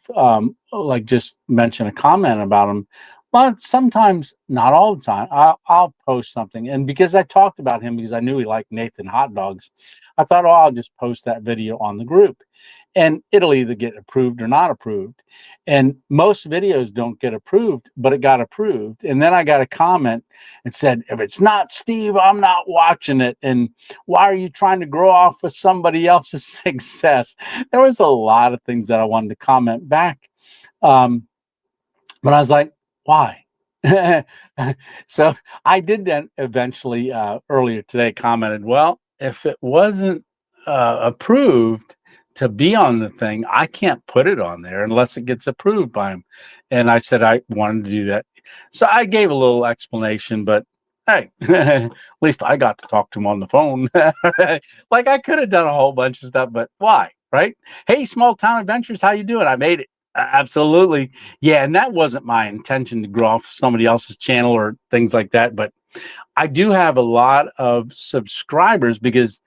like, just mention a comment about him, But sometimes, not all the time, I'll post something. And because I talked about him because I knew he liked Nathan hot dogs, I thought, oh, I'll just post that video on the group. And it'll either get approved or not approved. And most videos don't get approved, but it got approved. And then I got a comment and said, if it's not Steve, I'm not watching it. And why are you trying to grow off of somebody else's success? There was a lot of things that I wanted to comment back. But I was like, why? So I did then eventually earlier today commented, well, if it wasn't approved to be on the thing, I can't put it on there unless it gets approved by him. And I said I wanted to do that. So I gave a little explanation, but hey, at least I got to talk to him on the phone. Like I could have done a whole bunch of stuff, but why? Right? Hey, Small Town Adventures, how you doing? I made it. Absolutely. Yeah, and that wasn't my intention to grow off somebody else's channel or things like that, but I do have a lot of subscribers because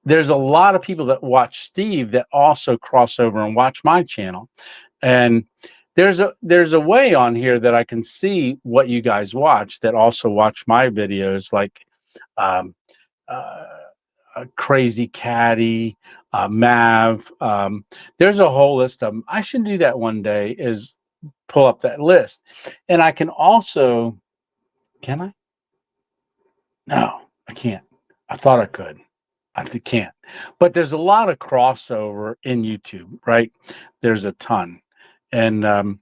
there's a lot of people that watch Steve that also cross over and watch my channel. And there's a way on here that I can see what you guys watch that also watch my videos, like um, uh, Crazy Caddy, Mav. There's a whole list of them. I should do that one day, is pull up that list. And I can also, can I? No, I can't. I thought I could. I can't. But there's a lot of crossover in YouTube, right? There's a ton. And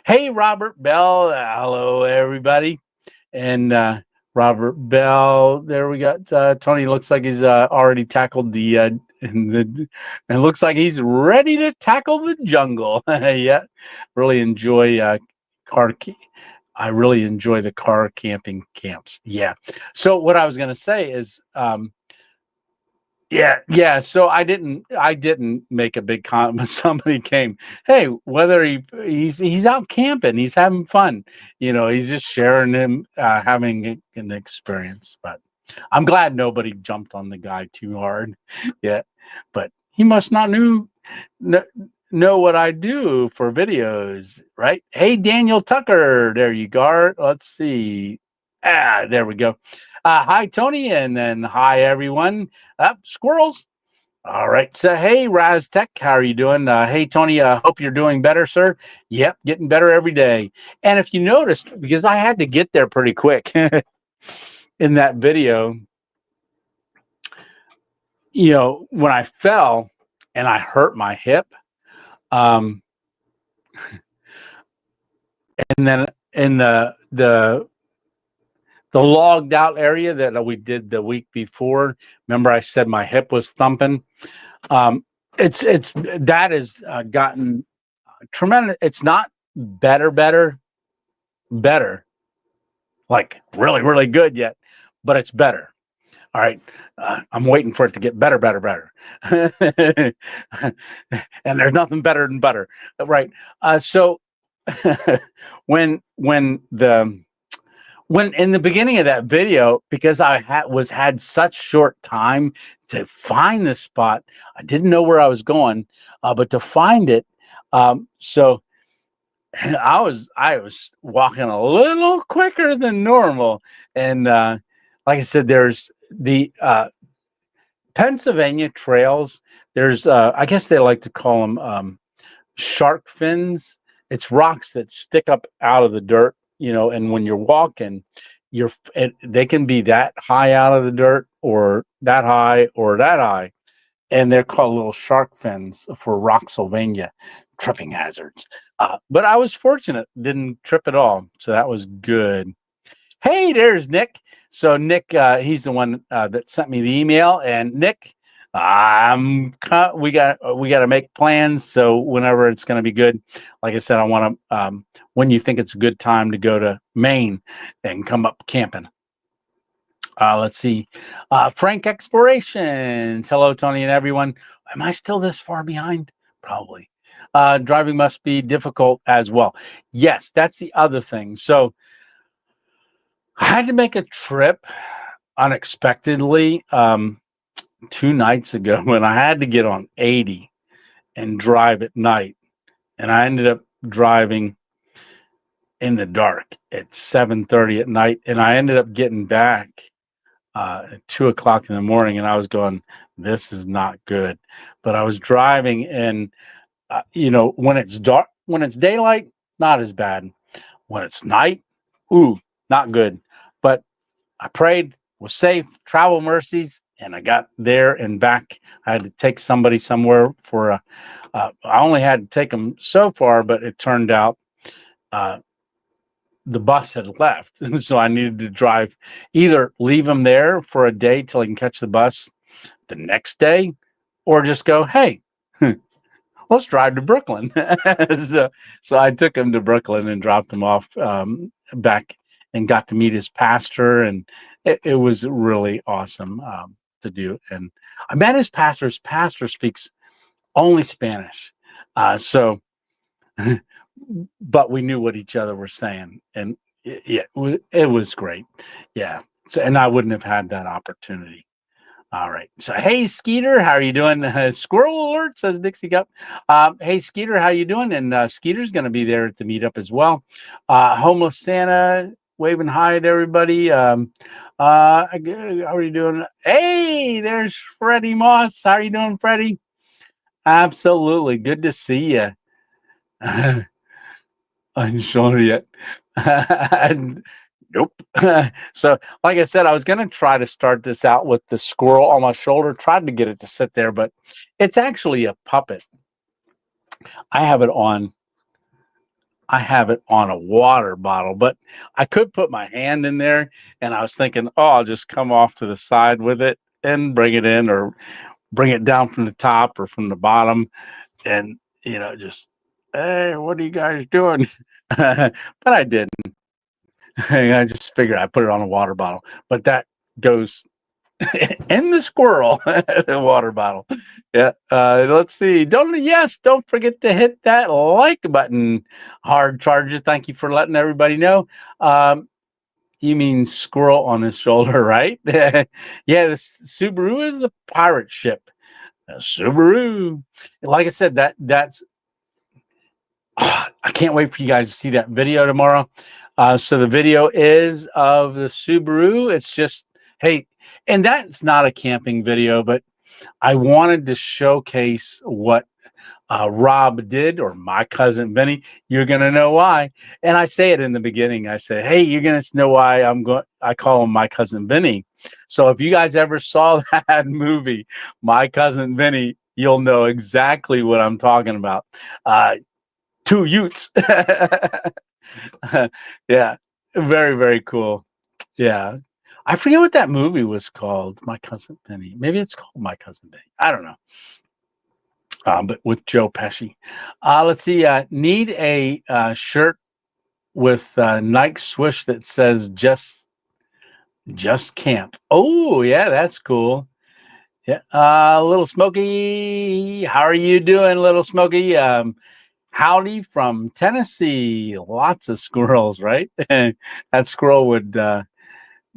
hey, Robert Bell. Hello, everybody. And Robert Bell. There we got Tony. Looks like he's already tackled and it looks like he's ready to tackle the jungle. Yeah, really enjoy I really enjoy the car camping camps. Yeah. So what I was going to say is, yeah. So I didn't make a big comment. Somebody came, hey, whether he's out camping, he's having fun, he's just sharing him having an experience. But I'm glad nobody jumped on the guy too hard yet. But he must not know what I do for videos, right? Hey, Daniel Tucker, there you go. Let's see. There we go. Hi, Tony, and then hi, everyone. Squirrels. All right. So, hey, Raz Tech, how are you doing? Hey, Tony, hope you're doing better, sir. Yep, getting better every day. And if you noticed, because I had to get there pretty quick in that video, when I fell and I hurt my hip, and then in the logged out area that we did the week before, remember I said my hip was thumping. That has gotten tremendous. It's not better, like really, really good yet, but it's better. All right. I'm waiting for it to get better. And there's nothing better than butter. Right. So when in the beginning of that video, because I had such short time to find this spot, I didn't know where I was going, but to find it, so I was walking a little quicker than normal, and like I said, there's the Pennsylvania trails. There's I guess they like to call them shark fins. It's rocks that stick up out of the dirt, and when you're walking, they can be that high out of the dirt or that high, and they're called little shark fins for Rocksylvania tripping hazards. But I was fortunate, didn't trip at all, so that was good. Hey, there's Nick. So Nick, he's the one that sent me the email, and Nick, we got to make plans. So whenever it's going to be good, like I said, I want to when you think it's a good time to go to Maine and come up camping. Let's see. Frank Explorations. Hello, Tony and everyone. Am I still this far behind? Probably. Driving must be difficult as well. Yes, that's the other thing. So I had to make a trip unexpectedly 2 nights ago when I had to get on 80 and drive at night. And I ended up driving in the dark at 7:30 at night, and I ended up getting back at 2 o'clock in the morning, and I was going, "This is not good." But I was driving, and when it's dark, when it's daylight, not as bad. When it's night, ooh, not good. But I prayed, was safe, travel mercies, and I got there and back. I had to take somebody somewhere for I only had to take them so far, but it turned out uh, the bus had left, and so I needed to drive, either leave them there for a day till I can catch the bus the next day, or just go, hey, let's drive to Brooklyn. so I took him to Brooklyn and dropped him off back, and got to meet his pastor, and it was really awesome to do. And I met his pastor. His pastor speaks only Spanish, so but we knew what each other were saying, and yeah, it was great. Yeah, so, and I wouldn't have had that opportunity. All right. So, hey, Skeeter, how are you doing? Squirrel alert, says Dixie Cup. Hey, Skeeter, how you doing? And Skeeter's going to be there at the meetup as well. Homeless Santa, waving hi to everybody. How are you doing? Hey, there's Freddie Moss. How are you doing, Freddie? Absolutely. Good to see you. I'm sure yet. Nope. So, like I said, I was going to try to start this out with the squirrel on my shoulder, tried to get it to sit there, but it's actually a puppet. I have it on a water bottle, but I could put my hand in there, and I was thinking, oh, I'll just come off to the side with it and bring it in, or bring it down from the top or from the bottom, and just, hey, what are you guys doing? But I didn't. I just figured I put it on a water bottle, but that goes in the squirrel, the water bottle. Yeah. Let's see. Don't forget to hit that like button. Hard charger. Thank you for letting everybody know. You mean squirrel on his shoulder, right? Yeah. The Subaru is the pirate ship. Subaru. Like I said, that's. I can't wait for you guys to see that video tomorrow. So the video is of the Subaru. It's just, hey, and that's not a camping video, but I wanted to showcase what Rob did, or my cousin Benny. You're going to know why. And I say it in the beginning. I say, hey, you're going to know why I call him my cousin Benny. So if you guys ever saw that movie, My Cousin Benny, you'll know exactly what I'm talking about. Two Utes. Yeah, very, very cool. Yeah, I forget what that movie was called. My Cousin Benny. Maybe it's called My Cousin Benny. I don't know. But with Joe Pesci. Let's see. Need a shirt with Nike swoosh that says just camp. Oh yeah, that's cool. Yeah. Little Smokey, how are you doing, Little Smokey? Howdy from Tennessee. Lots of squirrels, right? That squirrel would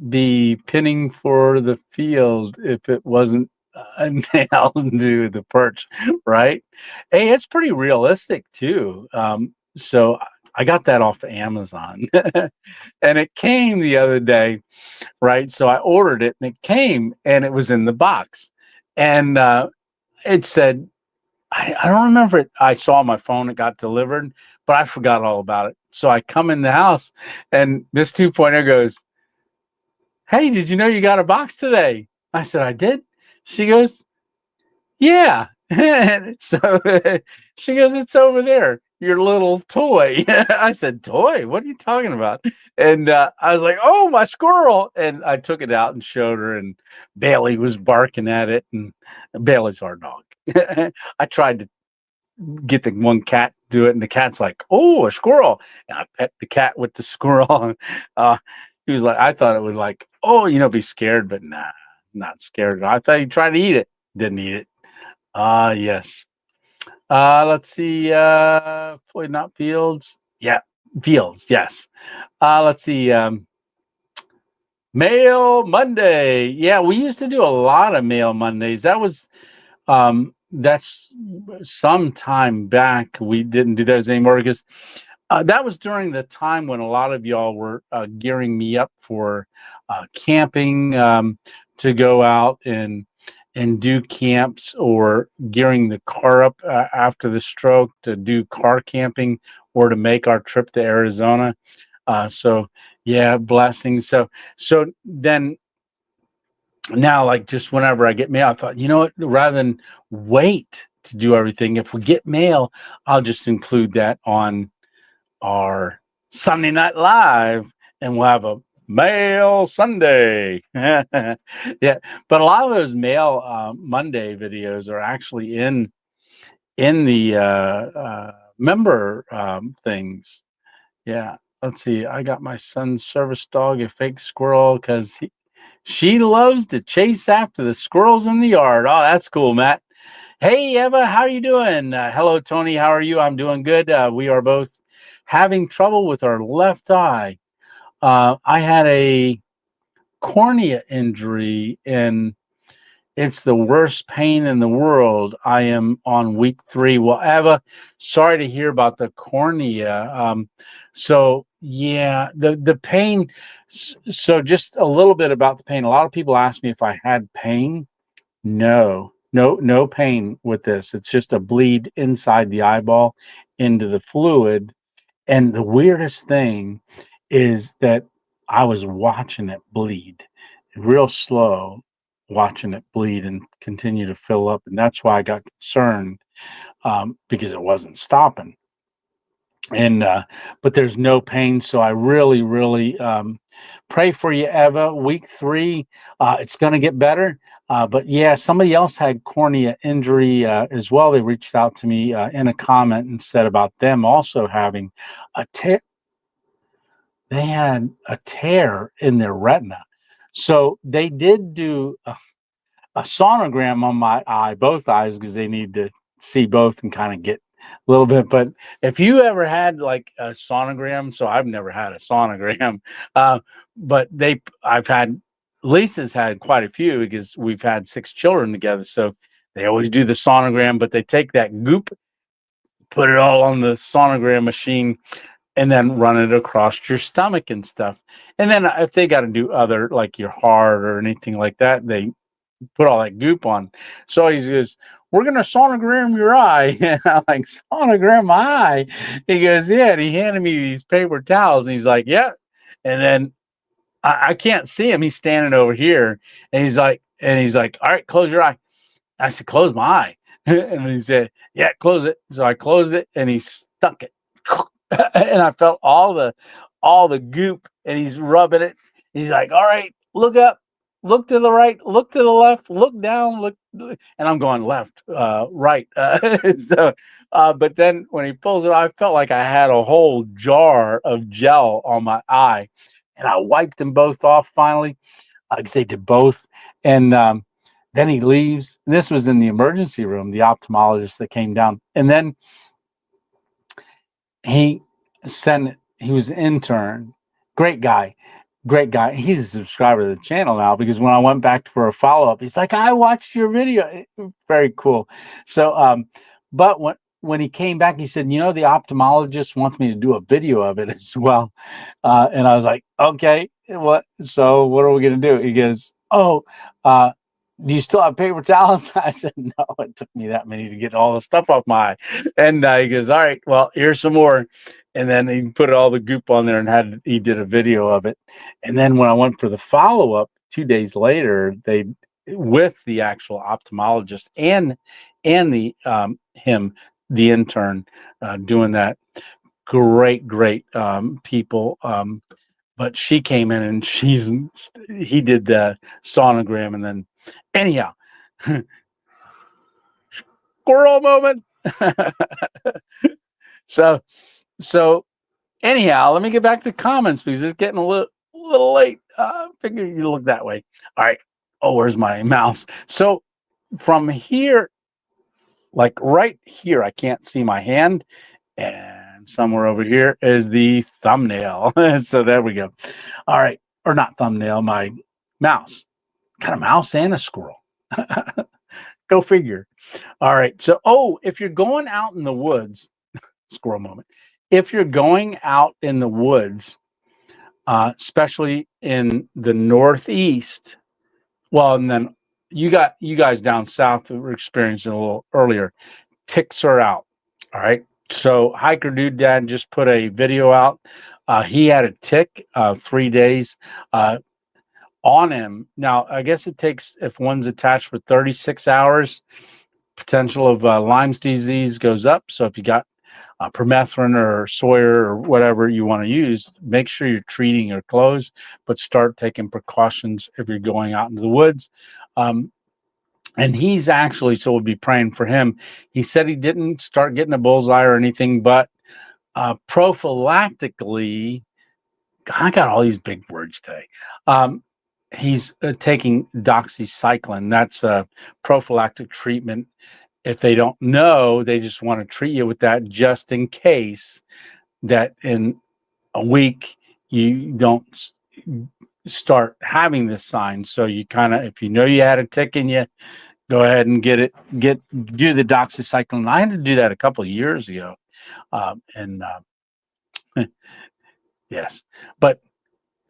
be pinning for the field if it wasn't nailed to the perch, right? Hey, it's pretty realistic too. So I got that off of Amazon, and it came the other day, right? So I ordered it, and it came, and it was in the box, and it said, I don't remember it. I saw on my phone it got delivered, but I forgot all about it. So I come in the house, and Miss 2.0 goes, hey, did you know you got a box today? I said, I did. She goes, yeah. So she goes, it's over there, your little toy. I said, toy? What are you talking about? And I was like, oh, my squirrel. And I took it out and showed her, and Bailey was barking at it. And Bailey's our dog. I tried to get the one cat to do it, and the cat's like, oh, a squirrel. And I pet the cat with the squirrel. He was like, I thought it would like, oh, be scared, but nah, not scared. I thought he'd try to eat it. Didn't eat it. Yes. Let's see. Floyd, not Fields. Yeah, Fields. Yes. Let's see. Mail Monday. Yeah, we used to do a lot of Mail Mondays. That's some time back. We didn't do those anymore because That was during the time when a lot of y'all were gearing me up for camping, to go out and do camps, or gearing the car up after the stroke to do car camping, or to make our trip to Arizona. So yeah, blessings. So then now, like, just whenever I get mail, I thought, you know what, rather than wait to do everything, if we get mail, I'll just include that on our Sunday Night Live, and we'll have a Mail Sunday. Yeah, but a lot of those Mail Monday videos are actually in the member things. Yeah, let's see. I got my son's service dog, a fake squirrel, because she loves to chase after the squirrels in the yard. Oh, that's cool, Matt. Hey, Eva, how are you doing? Hello, Tony. How are you? I'm doing good. We are both having trouble with our left eye. I had a cornea injury, and it's the worst pain in the world. I am on week 3. Well, Eva, sorry to hear about the cornea. So yeah, the pain. So just a little bit about the pain. A lot of people ask me if I had pain. No pain with this. It's just a bleed inside the eyeball into the fluid. And the weirdest thing is that I was watching it bleed real slow, watching it bleed and continue to fill up. And that's why I got concerned, because it wasn't stopping. And but there's no pain, so I really pray for you, Eva. Week 3, it's going to get better. But yeah, somebody else had cornea injury as well. They reached out to me in a comment and said about them also having a tear. They had a tear in their retina, so they did do a sonogram on my eye, both eyes, because they need to see both and kind of get a little bit. But if you ever had like a sonogram, so I've never had a sonogram, but I've had, Lisa's had quite a few because we've had 6 children together. So they always do the sonogram, but they take that goop, put it all on the sonogram machine, and then run it across your stomach and stuff. And then if they got to do other, like your heart or anything like that, they put all that goop on. So he goes, "We're going to sonogram your eye." And I'm like, "Sonogram my eye?" He goes, "Yeah." And he handed me these paper towels, and he's like, "Yeah." And then I can't see him. He's standing over here, and he's like, "All right, close your eye." I said, "Close my eye." And he said, "Yeah, close it." So I closed it, and he stuck it. And I felt all the goop, and he's rubbing it. He's like, "All right, look up, look to the right, look to the left, look down, look." And I'm going left, right. So, but then when he pulls it, I felt like I had a whole jar of gel on my eye, and I wiped them both off finally. Because they did both, and then he leaves. This was in the emergency room, the ophthalmologist that came down, and then he was an intern, great guy. He's a subscriber to the channel now, because when I went back for a follow-up, he's like, "I watched your video." Very cool. So but when he came back, he said, "You know, the ophthalmologist wants me to do a video of it as well." And I was like, "Okay, what are we gonna do?" He goes, "Oh, do you still have paper towels?" I said, "No, it took me that many to get all the stuff off my eye." And he goes, "All right, well, here's some more." And then he put all the goop on there, and he did a video of it. And then when I went for the follow-up 2 days later, they, with the actual ophthalmologist and the the intern, doing that, great people. But she came in, and he did the sonogram, and then anyhow, squirrel moment. So anyhow, let me get back to comments, because it's getting a little late. Figure you look that way. All right. Oh, where's my mouse? So from here, like right here, I can't see my hand, and somewhere over here is the thumbnail. So there we go. All right. Or not thumbnail, my mouse. Got a mouse and a squirrel. Go figure. All right. So, if you're going out in the woods, squirrel moment. if you're going out in the woods, especially in the Northeast, well, and then you guys down south that were experiencing a little earlier, ticks are out. All right. So Hiker Dude Dad just put a video out. He had a tick 3 days on him. Now, I guess it takes, if one's attached for 36 hours, potential of Lyme's disease goes up. So if you got permethrin or Sawyer or whatever you want to use, make sure you're treating your clothes, but start taking precautions if you're going out into the woods. And he's actually, so we'll be praying for him. He said he didn't start getting a bullseye or anything, but prophylactically, I got all these big words today. He's taking doxycycline. That's a prophylactic treatment. If they don't know, they just want to treat you with that just in case that in a week you don't start having this sign. So you kind of, if you know you had a tick in you, go ahead and do the doxycycline. I had to do that a couple of years ago. Yes, but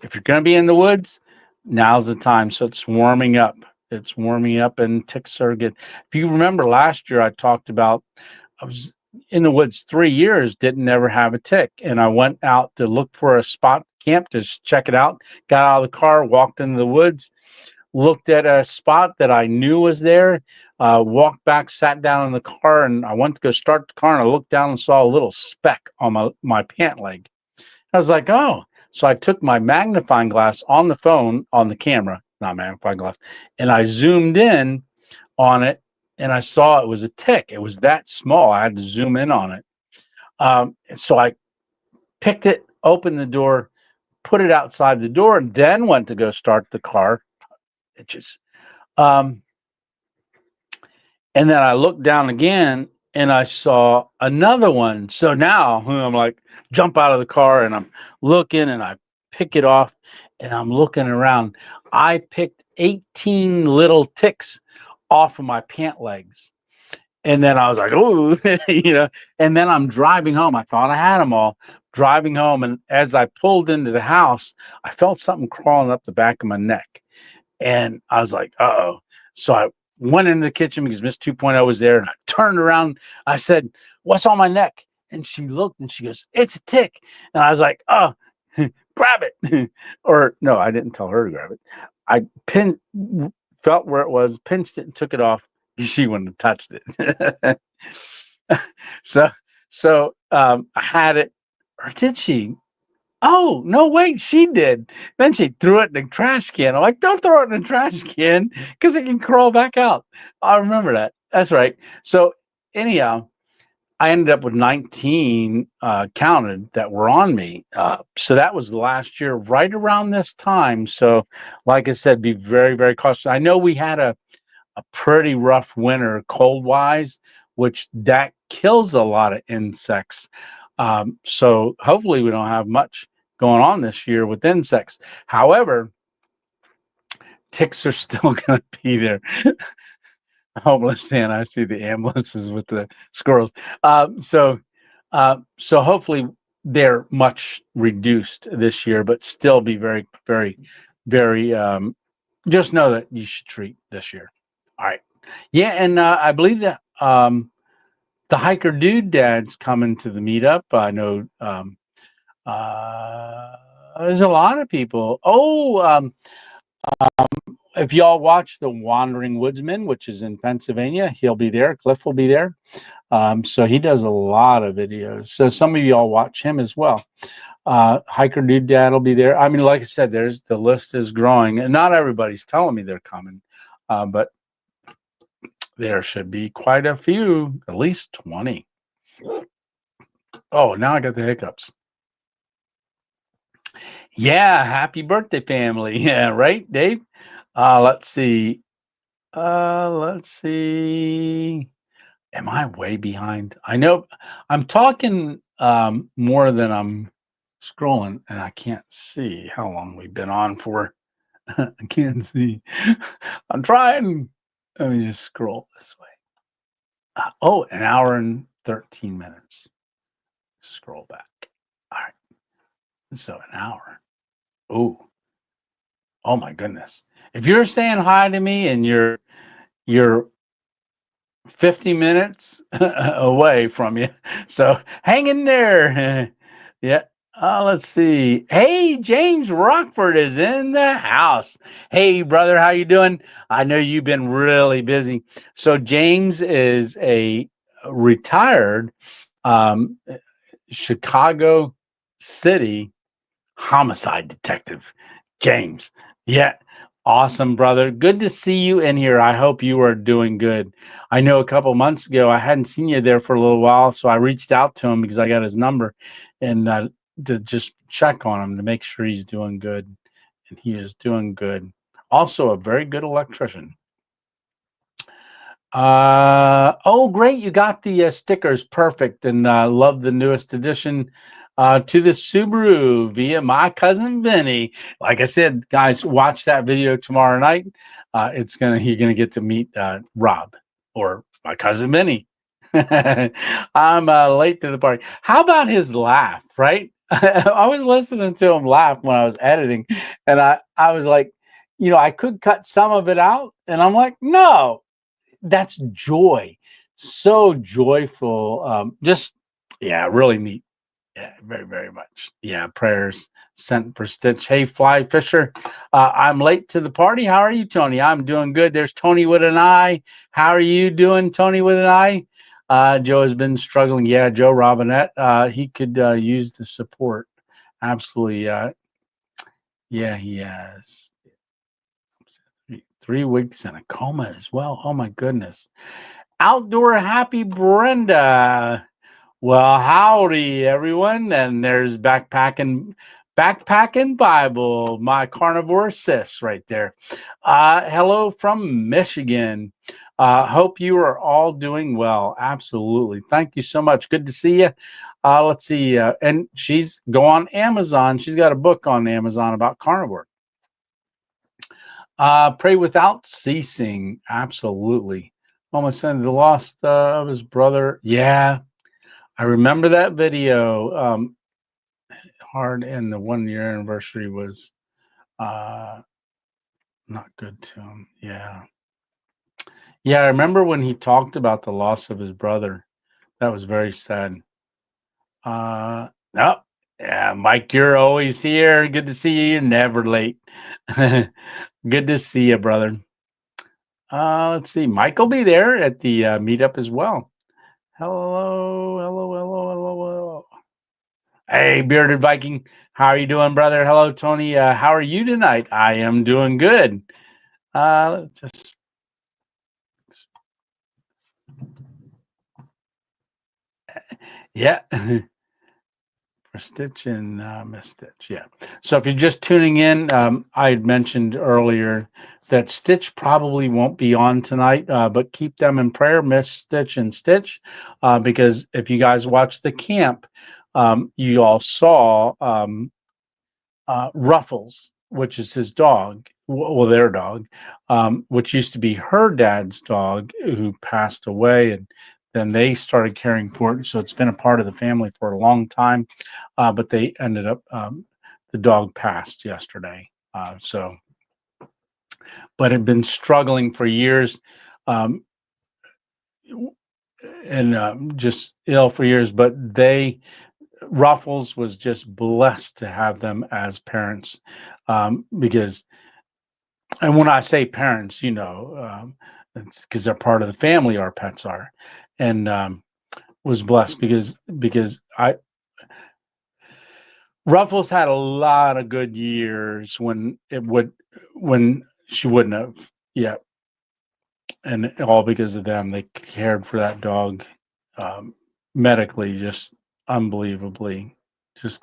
if you're going to be in the woods, now's the time. So it's warming up. It's warming up and ticks are good. If you remember last year, I talked about I was in the woods 3 years, didn't ever have a tick. And I went out to look for a spot camp to check it out, got out of the car, walked into the woods, looked at a spot that I knew was there, walked back, sat down in the car, and I went to go start the car, and I looked down and saw a little speck on my pant leg. I was like, oh. So I took my magnifying glass on the phone, on the camera, not magnifying glass, and I zoomed in on it, and I saw it was a tick. It was that small. I had to zoom in on it. So I picked it, opened the door, put it outside the door, and then went to go start the car. It just, and then I looked down again and I saw another one. So now I'm like, jump out of the car and I'm looking and I pick it off and I'm looking around. I picked 18 little ticks off of my pant legs. And then I was like, oh, and then I'm driving home. I thought I had them all driving home. And as I pulled into the house, I felt something crawling up the back of my neck. And I was like, uh-oh. So I went into the kitchen because Miss 2.0 was there and I turned around. I said, what's on my neck? And she looked and she goes, it's a tick. And I was like, oh, grab it. Or no, I didn't tell her to grab it. I felt where it was, pinched it and took it off. She wouldn't have touched it. So I had it, or did she? Oh, no, wait, she did. Then she threw it in the trash can. I'm like, don't throw it in the trash can because it can crawl back out. I remember that. That's right. So anyhow, I ended up with 19 counted that were on me. So that was last year, right around this time. So like I said, be very, very cautious. I know we had a pretty rough winter cold-wise, which that kills a lot of insects. So hopefully we don't have much going on this year with insects. However, ticks are still going to be there. Homeless Santa, I see the ambulances with the squirrels. So hopefully they're much reduced this year, but still be very, very, very. Just know that you should treat this year. All right, yeah, and I believe that the Hiker Dude Dad's coming to the meetup. I know. There's a lot of people. If y'all watch The Wandering Woodsman, which is in Pennsylvania, he'll be there. Cliff will be there. So he does a lot of videos. So some of y'all watch him as well. Hiker Dude Dad will be there. I mean, like I said, the list is growing, and not everybody's telling me they're coming, but there should be quite a few, at least 20. Oh, now I got the hiccups. Yeah, happy birthday, family. Yeah, right, Dave? Let's see. Let's see. Am I way behind? I know I'm talking more than I'm scrolling, and I can't see how long we've been on for. I can't see. I'm trying. Let me just scroll this way. Oh, an hour and 13 minutes. Scroll back. All right. So an hour. Oh my goodness. If you're saying hi to me and you're 50 minutes away from you. So hang in there. Yeah. Let's see. Hey, James Rockford is in the house. Hey, brother, how you doing? I know you've been really busy. So James is a retired um, Chicago City homicide detective. James. Yeah. Awesome, brother. Good to see you in here. I hope you are doing good. I know a couple months ago I hadn't seen you there for a little while, so I reached out to him because I got his number and to just check on him to make sure he's doing good. And he is doing good. Also, a very good electrician. Oh, great. You got the stickers. Perfect. And love the newest addition to the Subaru via my cousin Vinny. Like I said, guys, watch that video tomorrow night. You're gonna get to meet Rob or my cousin Vinny. I'm late to the party. How about his laugh, right? I was listening to him laugh when I was editing, and I was like, I could cut some of it out, and I'm like, no, that's joy. So joyful. Really neat. Yeah, very, very much. Yeah, prayers sent for Stitch. Hey, Fly Fisher. I'm late to the party. How are you, Tony? I'm doing good. There's Tony with an eye. How are you doing, Tony with an eye? Joe has been struggling. Yeah, Joe Robinette. He could use the support. Absolutely. Yeah, he has 3 weeks in a coma as well. Oh my goodness. Outdoor Happy Brenda. Well, howdy everyone. And there's backpacking Bible, my carnivore sis right there. Hello from Michigan. Hope you are all doing well. Absolutely. Thank you so much. Good to see you. Let's see. And go on Amazon. She's got a book on Amazon about carnivore. Pray without ceasing. Absolutely. Almost said the loss of his brother. Yeah, I remember that video. Hard, and the 1 year anniversary was not good to him. Yeah. Yeah, I remember when he talked about the loss of his brother. That was very sad. No. Yeah, Mike, you're always here. Good to see you. You're never late. Good to see you, brother. Let's see. Mike will be there at the meetup as well. Hello, hello, hello, hello, hello. Hey, Bearded Viking. How are you doing, brother? Hello, Tony. How are you tonight? I am doing good. Just yeah. For Stitch and Miss Stitch. Yeah. So if you're just tuning in, I had mentioned earlier that Stitch probably won't be on tonight, but keep them in prayer, Miss Stitch and Stitch, because if you guys watched the camp, you all saw Ruffles, which is his dog, well, their dog, which used to be her dad's dog who passed away. And then they started caring for it. So it's been a part of the family for a long time. But they ended up, the dog passed yesterday. But had been struggling for years. And just ill for years, but Ruffles was just blessed to have them as parents, because, and when I say parents, it's because they're part of the family. Our pets are, and was blessed because Ruffles had a lot of good years when she wouldn't have. Yeah, and all because of them. They cared for that dog medically, just unbelievably. Just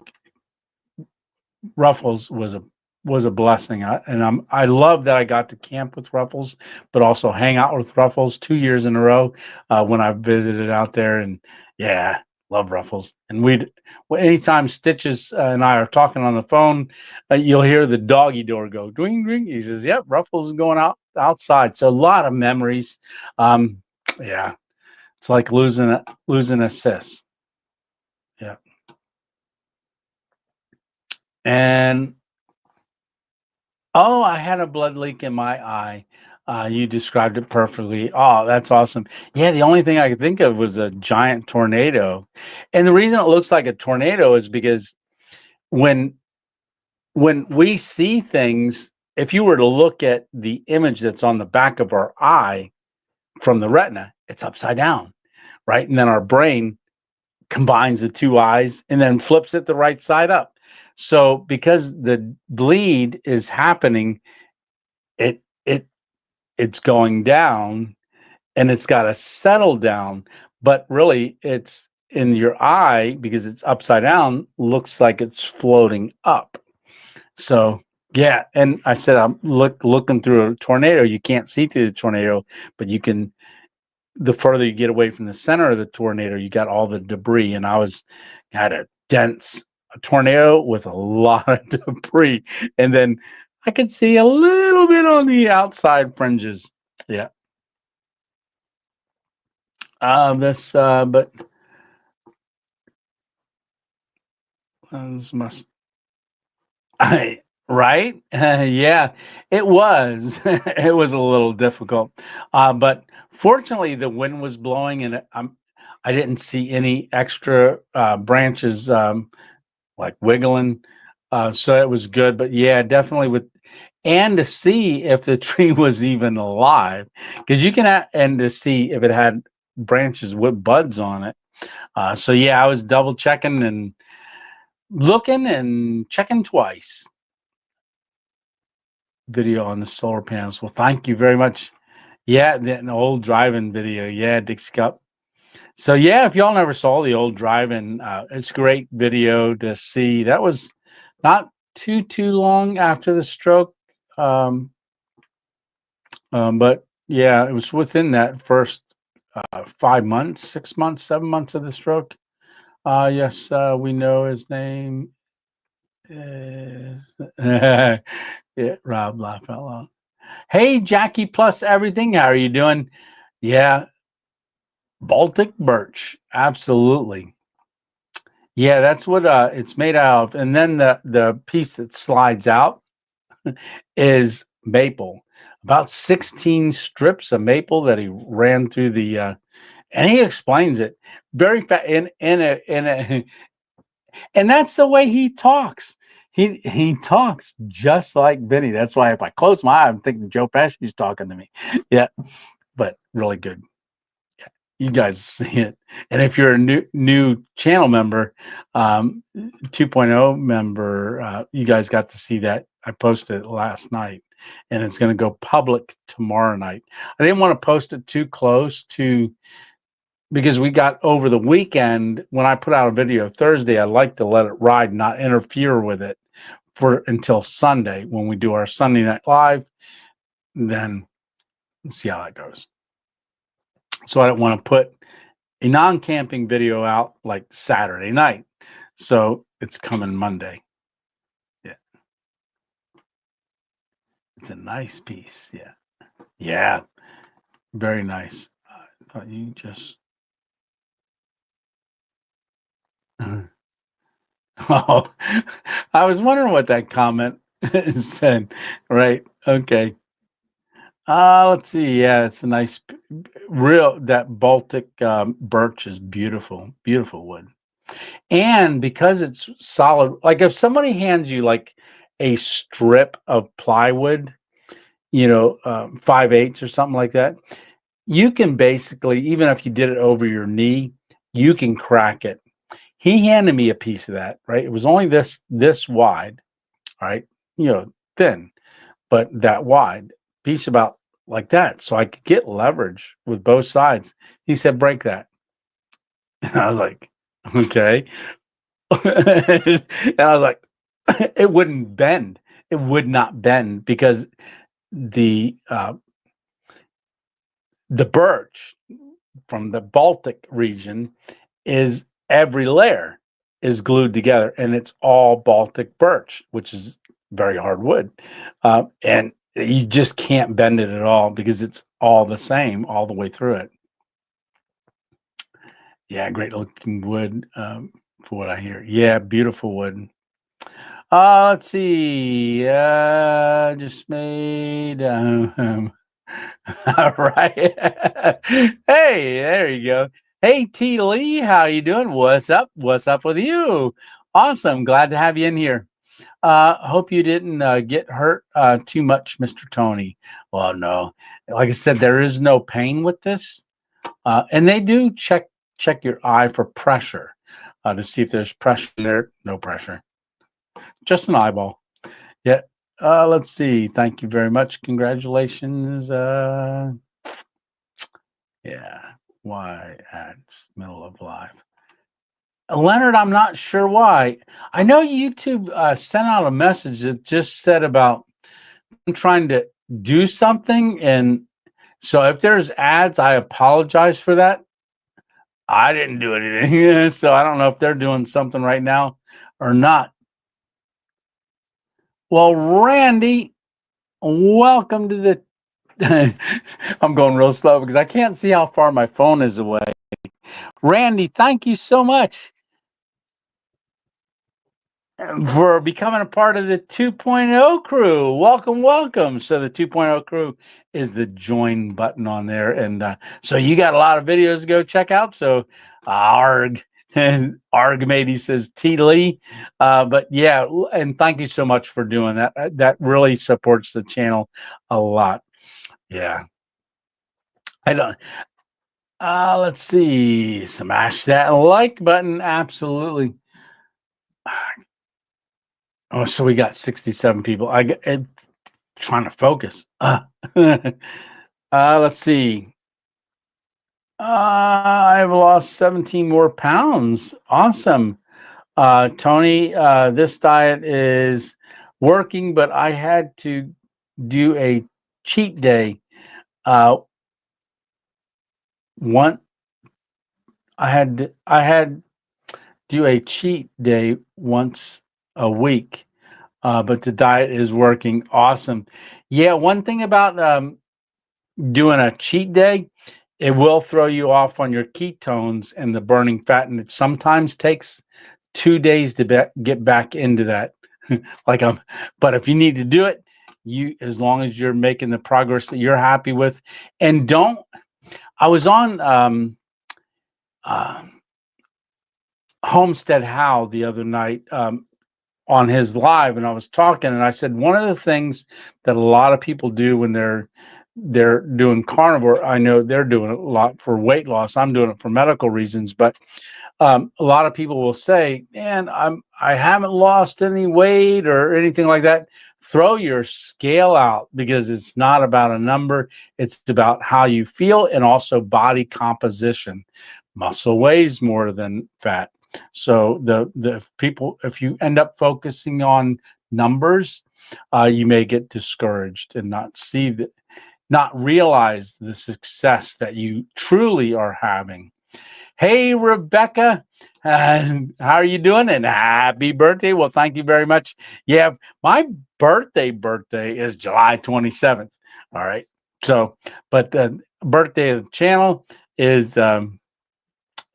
Ruffles was a blessing. I love that I got to camp with Ruffles, but also hang out with Ruffles 2 years in a row when I visited out there. And yeah, love Ruffles. And anytime Stitches and I are talking on the phone, you'll hear the doggy door go ding ding. He says, "Yep, Ruffles is going outside." So a lot of memories. Yeah, it's like losing a sis. Yeah. And oh, I had a blood leak in my eye. You described it perfectly. Oh, that's awesome. Yeah, the only thing I could think of was a giant tornado. And the reason it looks like a tornado is because when when we see things, if you were to look at the image that's on the back of our eye from the retina, it's upside down, right? And then our brain combines the two eyes and then flips it the right side up. So because the bleed is happening, it it it's going down and it's got to settle down, but really it's in your eye because it's upside down, looks like it's floating up. So yeah, and I said I'm looking through a tornado. You can't see through the tornado, but you can. The further you get away from the center of the tornado, you got all the debris. And I was had a dense tornado with a lot of debris, and then I could see a little bit on the outside fringes. Yeah. But this must I right? Yeah, it was. It was a little difficult, but fortunately, the wind was blowing, and I didn't see any extra branches like wiggling, so it was good. But yeah, definitely with and to see if the tree was even alive, because you can and to see if it had branches with buds on it. So yeah, I was double checking and looking and checking twice. Video on the solar panels. Well, thank you very much. Yeah, an old driving video. Yeah, Dixie Cup. So yeah, if y'all never saw the old driving, it's a great video to see. That was not too long after the stroke, um, but yeah, it was within that first 5 months, 6 months, 7 months of the stroke. Yes, we know his name is yeah, Rob laugh out loud. Hey, Jackie plus everything. How are you doing? Yeah, Baltic birch. Absolutely. Yeah, that's what it's made out of. And then the piece that slides out is maple. About 16 strips of maple that he ran through the and he explains it very fast in a and that's the way he talks. He talks just like Vinny. That's why if I close my eye, I'm thinking Joe Pesci's talking to me. Yeah, but really good. Yeah, you guys see it. And if you're a new channel member, 2.0 member, you guys got to see that. I posted it last night, and it's going to go public tomorrow night. I didn't want to post it too close to because we got over the weekend when I put out a video Thursday. I like to let it ride, not interfere with it for until Sunday when we do our Sunday night live. Then see how that goes. So I don't want to put a non-camping video out like Saturday night. So it's coming Monday. Yeah. It's a nice piece. Yeah. Yeah. Very nice. I thought you just oh, I was wondering what that comment said. Right. Okay. Let's see. Yeah, it's a nice, real. That Baltic birch is beautiful, beautiful wood. And because it's solid, like if somebody hands you like a strip of plywood, 5/8 or something like that, you can basically, even if you did it over your knee, you can crack it. He handed me a piece of that, right? It was only this wide, right? Thin, but that wide piece about like that. So I could get leverage with both sides. He said, break that. And I was like, okay. And I was like, it wouldn't bend. It would not bend because the the birch from the Baltic region is every layer is glued together, and it's all Baltic birch, which is very hard wood, and you just can't bend it at all because it's all the same all the way through it. Yeah, great looking wood for what I hear. Yeah, beautiful wood. Let's see. Just made. All right. Hey, there you go. Hey, T. Lee, how you doing? What's up? What's up with you? Awesome. Glad to have you in here. Hope you didn't get hurt too much, Mr. Tony. Well, no. Like I said, there is no pain with this, and they do check your eye for pressure to see if there's pressure there. No pressure, just an eyeball. Yeah. Let's see. Thank you very much. Congratulations. Yeah. Why at middle of live? Leonard, I'm not sure why. I know YouTube sent out a message that just said about I'm trying to do something. And so if there's ads, I apologize for that. I didn't do anything. So I don't know if they're doing something right now or not. Well, Randy, welcome to the I'm going real slow because I can't see how far my phone is away. Randy, thank you so much for becoming a part of the 2.0 crew. Welcome, welcome. So the 2.0 crew is the join button on there. And so you got a lot of videos to go check out. So ARG, Argmady says T. Lee. But yeah, and thank you so much for doing that. That really supports the channel a lot. Yeah. I don't. Let's see. Smash that like button. Absolutely. Oh, so we got 67 people. I get trying to focus. Let's see. I've lost 17 more pounds. Awesome. Tony, this diet is working, but I had to do a cheat day. I had do a cheat day once a week, but the diet is working. Awesome. Yeah, one thing about doing a cheat day, it will throw you off on your ketones and the burning fat, and it sometimes takes 2 days to get back into that. But if you need to do it, as long as you're making the progress that you're happy with, and don't. I was on Homestead How the other night on his live, and I was talking, and I said one of the things that a lot of people do when they're doing carnivore, I know they're doing it a lot for weight loss. I'm doing it for medical reasons, but a lot of people will say, "Man, I haven't lost any weight or anything like that." Throw your scale out because it's not about a number; it's about how you feel and also body composition. Muscle weighs more than fat. So the people, if you end up focusing on numbers, you may get discouraged and not realize the success that you truly are having. Hey, Rebecca, how are you doing? And happy birthday. Well, thank you very much. Yeah, my birthday is July 27th. All right. So, but the birthday of the channel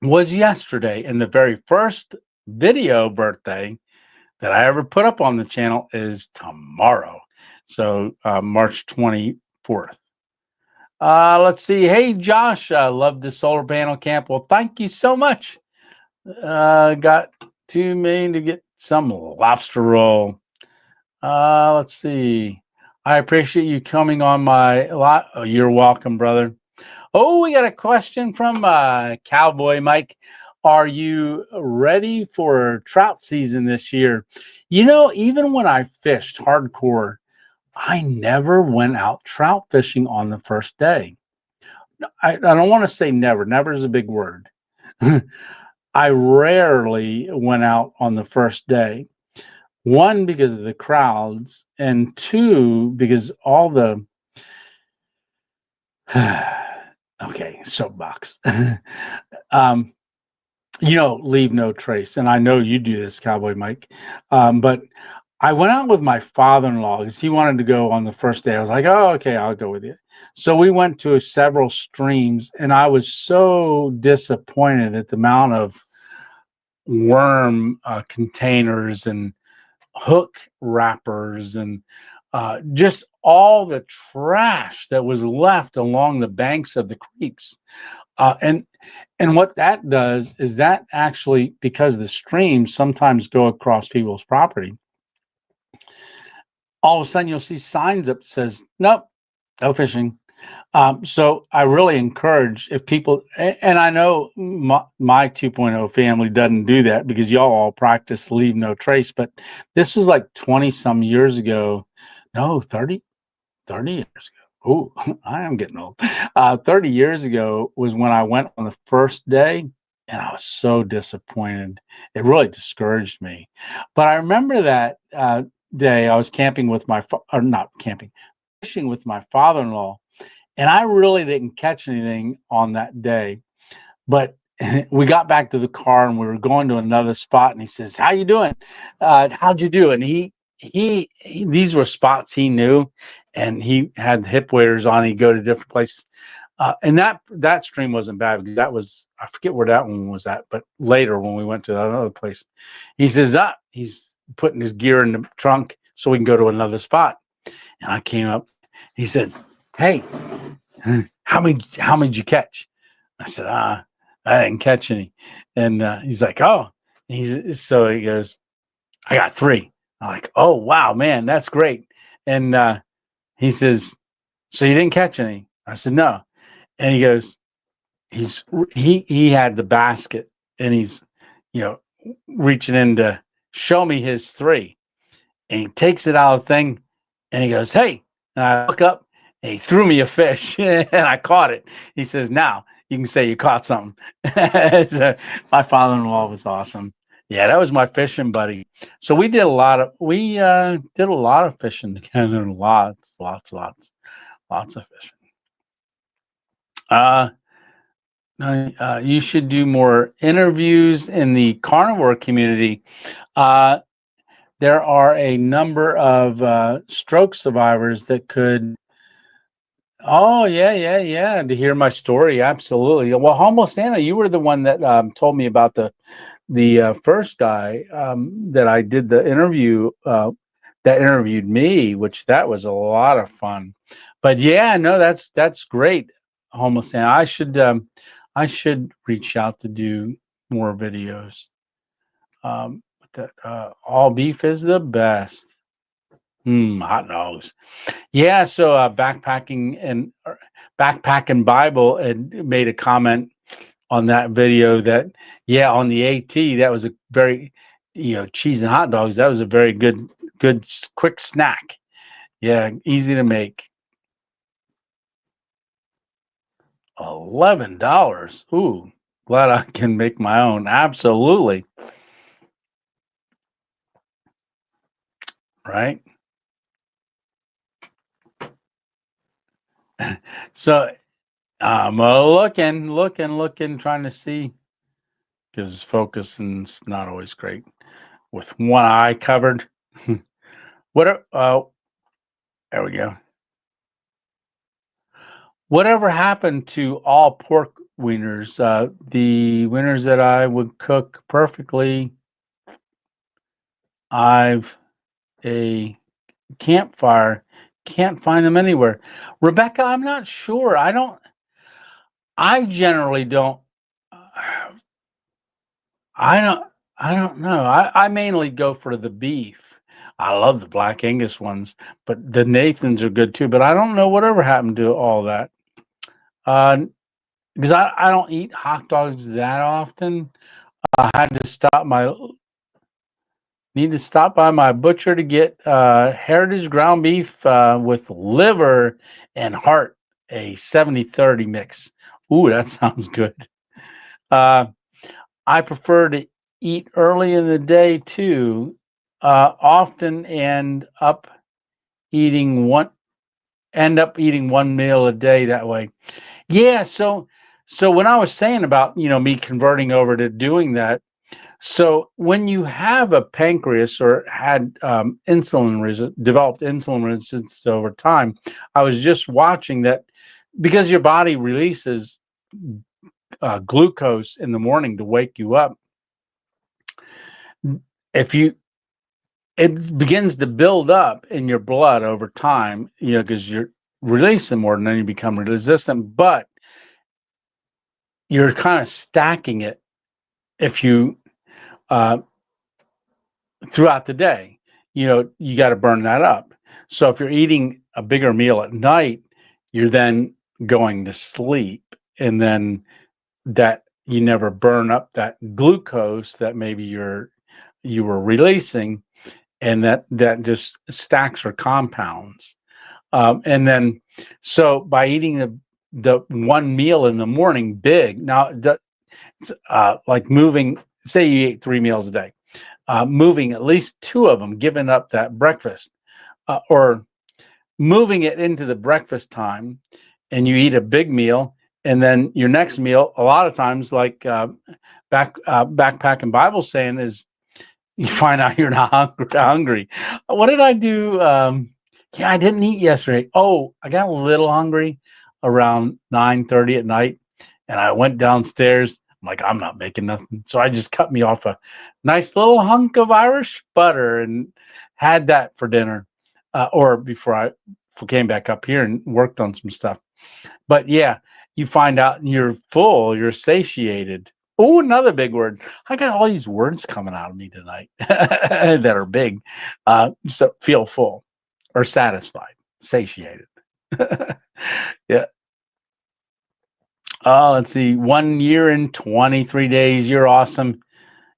was yesterday, and the very first video birthday that I ever put up on the channel is tomorrow. So March 24th. Let's see. Hey, Josh, I love the solar panel camp. Well, thank you so much. Got 2 million to get some lobster roll. Let's see. I appreciate you coming on my lot. Oh, you're welcome, brother. Oh, we got a question from Cowboy Mike. Are you ready for trout season this year? You know, even when I fished hardcore, I never went out trout fishing on the first day. I don't want to say never. Never is a big word. I rarely went out on the first day. One, because of the crowds, and two, because all the okay, soapbox. Leave no trace. And I know you do this, Cowboy Mike. But I went out with my father-in-law because he wanted to go on the first day. I was like, oh, okay, I'll go with you. So we went to several streams, and I was so disappointed at the amount of worm containers and hook wrappers and just all the trash that was left along the banks of the creeks. And what that does is that actually, because the streams sometimes go across people's property, all of a sudden you'll see signs up that says, nope, no fishing. So I really encourage if people, and I know my 2.0 family doesn't do that because y'all all practice leave no trace, but this was like 20 some years ago. No, 30 years ago. Oh, I am getting old. 30 years ago was when I went on the first day, and I was so disappointed. It really discouraged me. But I remember that day I was camping with or not camping, fishing with my father-in-law, and I really didn't catch anything on that day. But we got back to the car and we were going to another spot, and he says, "How you doing? How'd you do?" And he these were spots he knew, and he had hip waders on. He'd go to different places, and that stream wasn't bad because that was, I forget where that one was at, but later when we went to another place, he says, he's putting his gear in the trunk so we can go to another spot. And I came up. He said, "Hey, how many did you catch?" I said, I didn't catch any. And he's like, "Oh," so he goes, "I got 3." I'm like, "Oh, wow, man, that's great." And he says, "So you didn't catch any?" I said, "No." And he goes, he had the basket, and he's, reaching in to show me his 3. And he takes it out of the thing, and he goes, "Hey." And I look up, and he threw me a fish, and I caught it. He says, "Now you can say you caught something." So my father-in-law was awesome. Yeah, that was my fishing buddy. So we did a lot of fishing together. Lots of fishing. You should do more interviews in the carnivore community. There are a number of stroke survivors that could. Oh, yeah. To hear my story, absolutely. Well, Homo Santa, you were the one that told me about the first guy that I did the interview. That interviewed me, which that was a lot of fun. But yeah, no, that's great, Homo Santa. I should reach out to do more videos. That all beef is the best. Hot dogs. Yeah, so backpacking Bible had made a comment on that video that, yeah, on the AT, that was a very, cheese and hot dogs. That was a very good quick snack. Yeah, easy to make. $11. Ooh, glad I can make my own. Absolutely. Right. So I'm looking, trying to see, because focusing's not always great with one eye covered. There we go. Whatever happened to all pork wieners? The wieners that I would cook perfectly. I've a campfire. Can't find them anywhere. Rebecca, I'm not sure. I generally don't. I don't. I don't know. I mainly go for the beef. I love the Black Angus ones, but the Nathans are good too. But I don't know whatever happened to all that. Because I don't eat hot dogs that often. I had to need to stop by my butcher to get heritage ground beef with liver and heart, a 70-30 mix. Ooh, that sounds good. I prefer to eat early in the day too. Often end up eating one meal a day that way. Yeah, so when I was saying about, me converting over to doing that, so when you have a pancreas or had developed insulin resistance over time, I was just watching that because your body releases glucose in the morning to wake you up. If you it begins to build up in your blood over time, because you're releasing more and then you become resistant, but you're kind of stacking it if you uh, throughout the day. You got to burn that up. So if you're eating a bigger meal at night, you're then going to sleep, and then that you never burn up that glucose that maybe you were releasing, and that just stacks or compounds. And then, so by eating the one meal in the morning, big now, like moving, say you ate 3 meals a day, moving at least 2 of them, giving up that breakfast, or moving it into the breakfast time, and you eat a big meal, and then your next meal, a lot of times, like backpacking Bible saying, is you find out you're not hungry. What did I do? Yeah, I didn't eat yesterday. Oh, I got a little hungry around 9:30 at night, and I went downstairs. I'm like, I'm not making nothing. So I just cut me off a nice little hunk of Irish butter and had that for dinner, or before I came back up here and worked on some stuff. But yeah, you find out you're full, you're satiated. Oh, another big word. I got all these words coming out of me tonight that are big. So feel full or satisfied, satiated. Yeah. Let's see. 1 year and 23 days. You're awesome.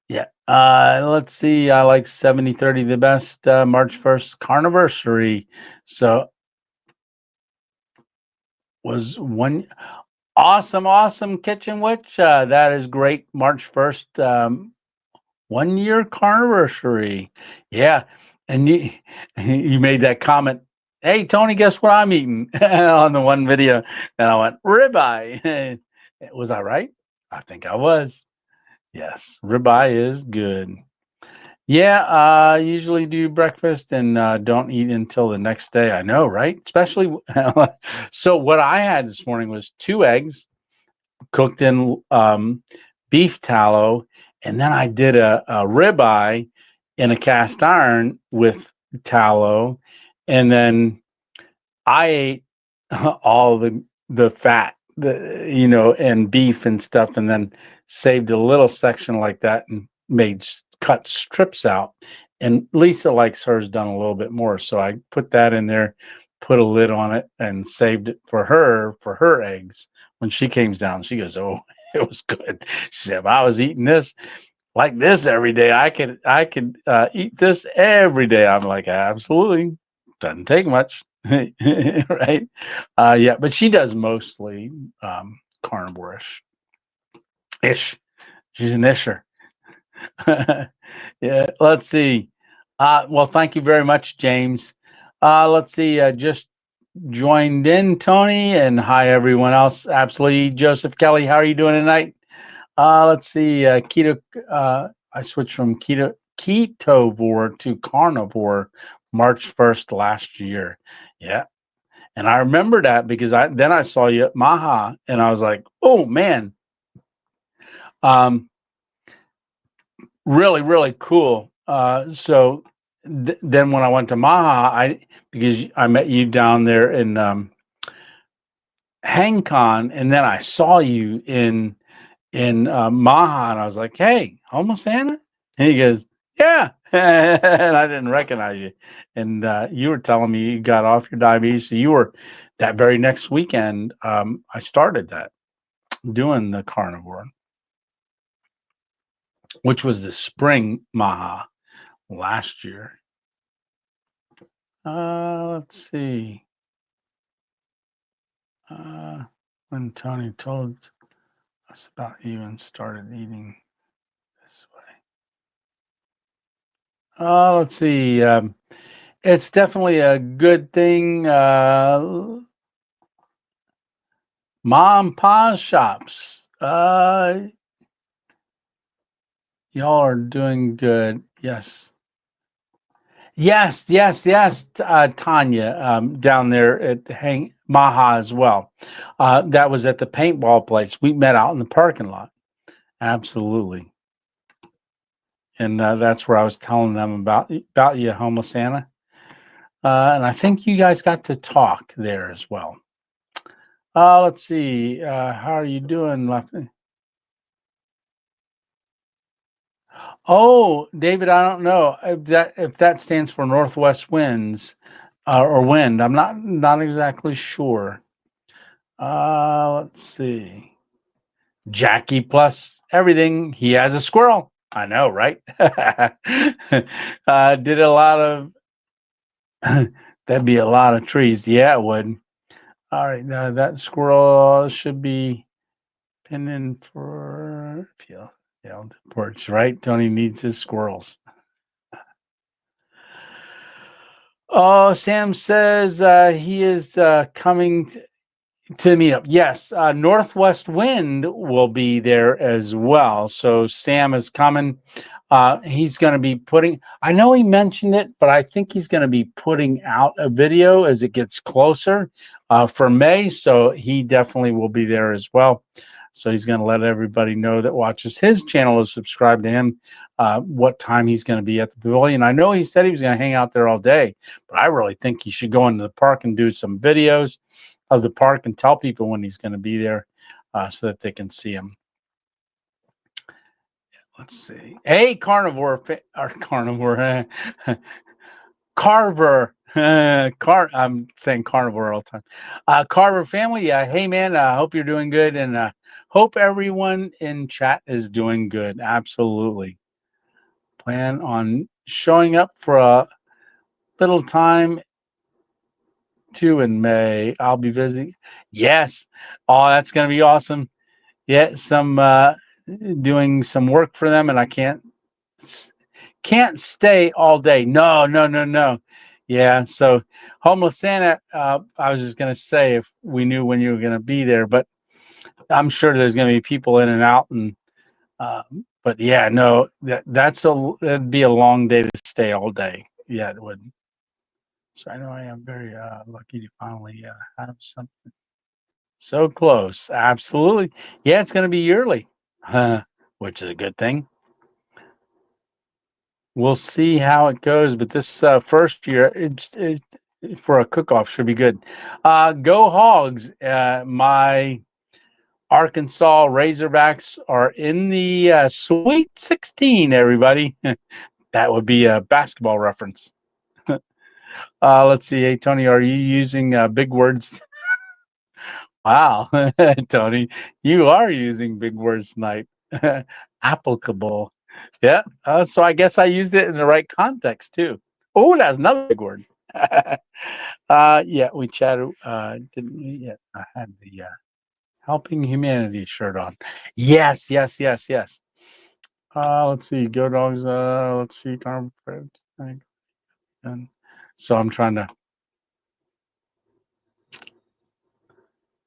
Yeah. Let's see. I like 70/30 the best. March 1st carniversary. So was one awesome kitchen witch. That is great. March 1st, 1 year carniversary. Yeah. And you you made that comment. Hey Tony, guess what I'm eating on the one video? And I went, ribeye. Was I right? I think I was. Yes, ribeye is good. Yeah, I usually do breakfast and don't eat until the next day. I know, right? Especially so what I had this morning was 2 eggs cooked in beef tallow, and then I did a ribeye in a cast iron with tallow, and then I ate all the fat, and beef and stuff, and then saved a little section like that and made cut strips out. And Lisa likes hers done a little bit more, so I put that in there, put a lid on it, and saved it for her eggs. When she came down, she goes, "Oh, it was good." She said, "If I was eating this like this every day, I could eat this every day." I'm like, absolutely, doesn't take much. Right? Yeah, but she does mostly carnivore-ish. Ish. She's an isher. Yeah, let's see. Well, thank you very much, James. Let's see. Just joined in, Tony, and hi everyone else. Absolutely, Joseph Kelly. How are you doing tonight? Let's see. Keto. I switched from ketovore to carnivore March 1st last year. Yeah, and I remember that because I saw you at Maha, and I was like, oh man, really really cool. So then when I went to Maha, because I met you down there in HangCon, and then I saw you in Maha, and I was like, hey, Homo Santa? And he goes, yeah. And I didn't recognize you. And you were telling me you got off your diabetes. So you were that very next weekend. I started that doing the carnivore, which was the spring Maha last year. Let's see. When Tony told us about you and started eating this way. Let's see. It's definitely a good thing. Mom pa shops. Y'all are doing good. Yes. Yes. Tanya, down there at Maha as well. That was at the paintball place. We met out in the parking lot. Absolutely. and that's where I was telling them about you, homeless Santa. And I think you guys got to talk there as well. Let's see. How are you doing, Lefty? Oh, David, I don't know if that stands for northwest winds or wind. I'm not exactly sure. Let's see. Jackie plus everything. He has a squirrel. I know, right? Did a lot of. That'd be a lot of trees. Yeah, it would. All right, now that squirrel should be pinned in for field porch, right? Tony needs his squirrels. Oh, Sam says he is coming to the meetup. Yes, Northwest Wind will be there as well. So Sam is coming. He's going to be I know he mentioned it, but I think he's going to be putting out a video as it gets closer for May. So he definitely will be there as well. So he's going to let everybody know that watches his channel to subscribe to him what time he's going to be at the pavilion. I know he said he was going to hang out there all day, but I really think he should go into the park and do some videos of the park and tell people when he's going to be there so that they can see him. Let's see. Hey, carnivore, carnivore, Carver. I'm saying carnivore all the time. Carver family. Hey, man, I hope you're doing good, and hope everyone in chat is doing good. Absolutely. Plan on showing up for a little time too in May. I'll be visiting. Yes. Oh, that's going to be awesome. Yeah, doing some work for them, and I can't stay all day. No. Yeah, so homeless Santa. I was just going to say if we knew when you were going to be there, but I'm sure there's going to be people in and out, and but yeah, no, that'd be a long day to stay all day. Yeah, it would. So I know I am very lucky to finally have something so close. Absolutely, yeah, it's going to be yearly, which is a good thing. We'll see how it goes, but this first year, for a cook-off should be good. Go Hogs! My Arkansas Razorbacks are in the Sweet 16. Everybody, that would be a basketball reference. Let's see. Hey, Tony, are you using big words? Wow, Tony, you are using big words tonight. Applicable. Yeah. So I guess I used it in the right context too. Oh, that's another big word. Yeah, we chatted. Didn't we? Yeah, I had the Helping Humanity shirt on. Yes. Let's see. Go Dogs. Let's see. And so I'm trying to.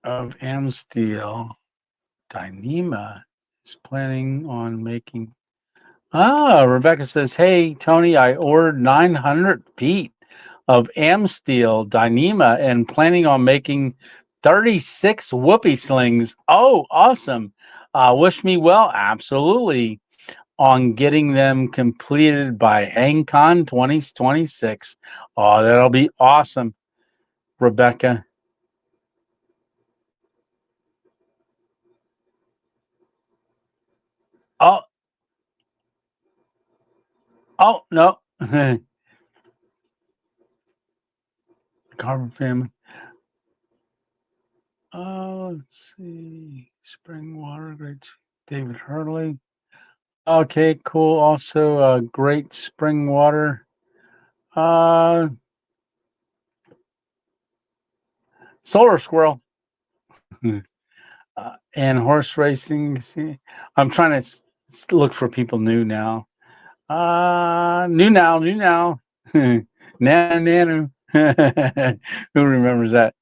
Of Amsteel, Dyneema is planning on making. Rebecca says, "Hey Tony, I ordered 900 feet of Amsteel Dyneema and planning on making 36 whoopee slings. Oh, awesome! Wish me well. Absolutely on getting them completed by HangCon 2026. Oh, that'll be awesome, Rebecca." Oh, no. Carver family. Let's see. Spring water, great. David Hurley. Okay, cool. Also, great spring water. Solar squirrel. And horse racing. See, I'm trying to look for people new now. New now. Nanu. Who remembers that?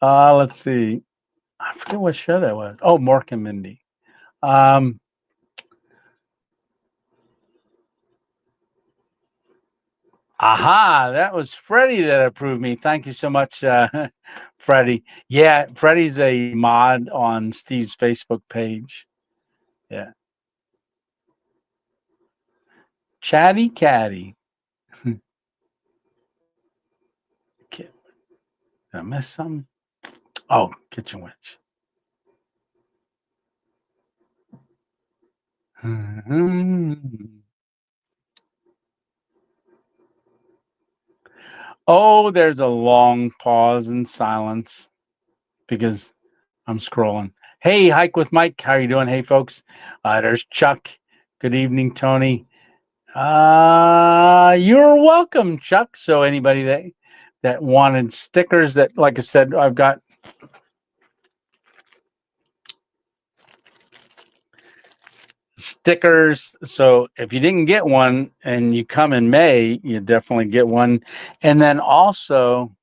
Let's see. I forget what show that was. Oh, Mork and Mindy. Aha, that was Freddie that approved me. Thank you so much, Freddie. Yeah, Freddie's a mod on Steve's Facebook page. Yeah. Chatty Catty. Did I miss something? Oh, Kitchen Witch. Oh, there's a long pause and silence because I'm scrolling. Hey, Hike with Mike. How are you doing? Hey, folks. There's Chuck. Good evening, Tony. You're welcome, Chuck. So anybody that wanted stickers, that, like I said, I've got stickers. So if you didn't get one and you come in May, you definitely get one. And then also,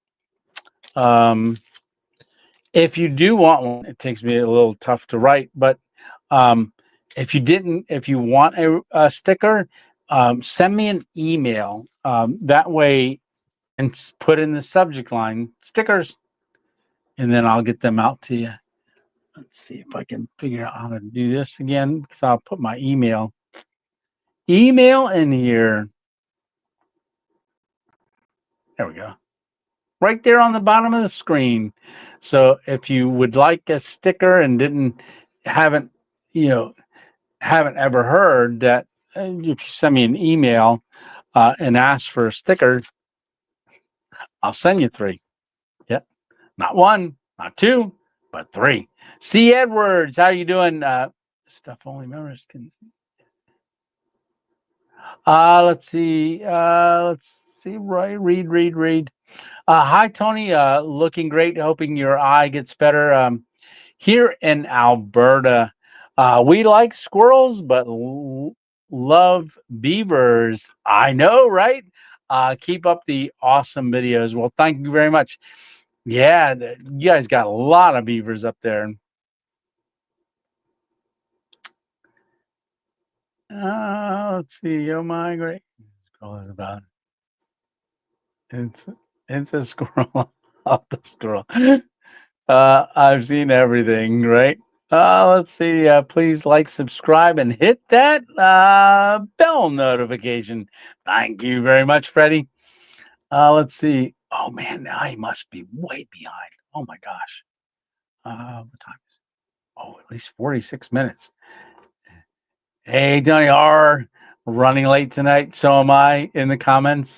if you do want one, it takes me a little tough to write, but if you want a sticker, send me an email. That way, and put in the subject line stickers, and then I'll get them out to you. Let's see if I can figure out how to do this again, because I'll put my email in here. There we go. Right there on the bottom of the screen. So if you would like a sticker and haven't ever heard that, if you send me an email and ask for a sticker, I'll send you 3. Yep. Not 1, not 2, but 3. C. Edwards, how you doing? Stuff only members can see. Let's see. Right. Read. Hi, Tony. Looking great. Hoping your eye gets better. Here in Alberta, we like squirrels, but love beavers. I know, right? Keep up the awesome videos. Well, thank you very much. Yeah, you guys got a lot of beavers up there. Let's see. Oh my, great. Scroll is about. It's a squirrel off the scroll. I've seen everything, right? Let's see. Please like, subscribe, and hit that bell notification. Thank you very much, Freddie. Let's see. Oh man, I must be way behind. Oh my gosh. What time is it? Oh, at least 46 minutes. Hey, Tony R, running late tonight. So am I in the comments.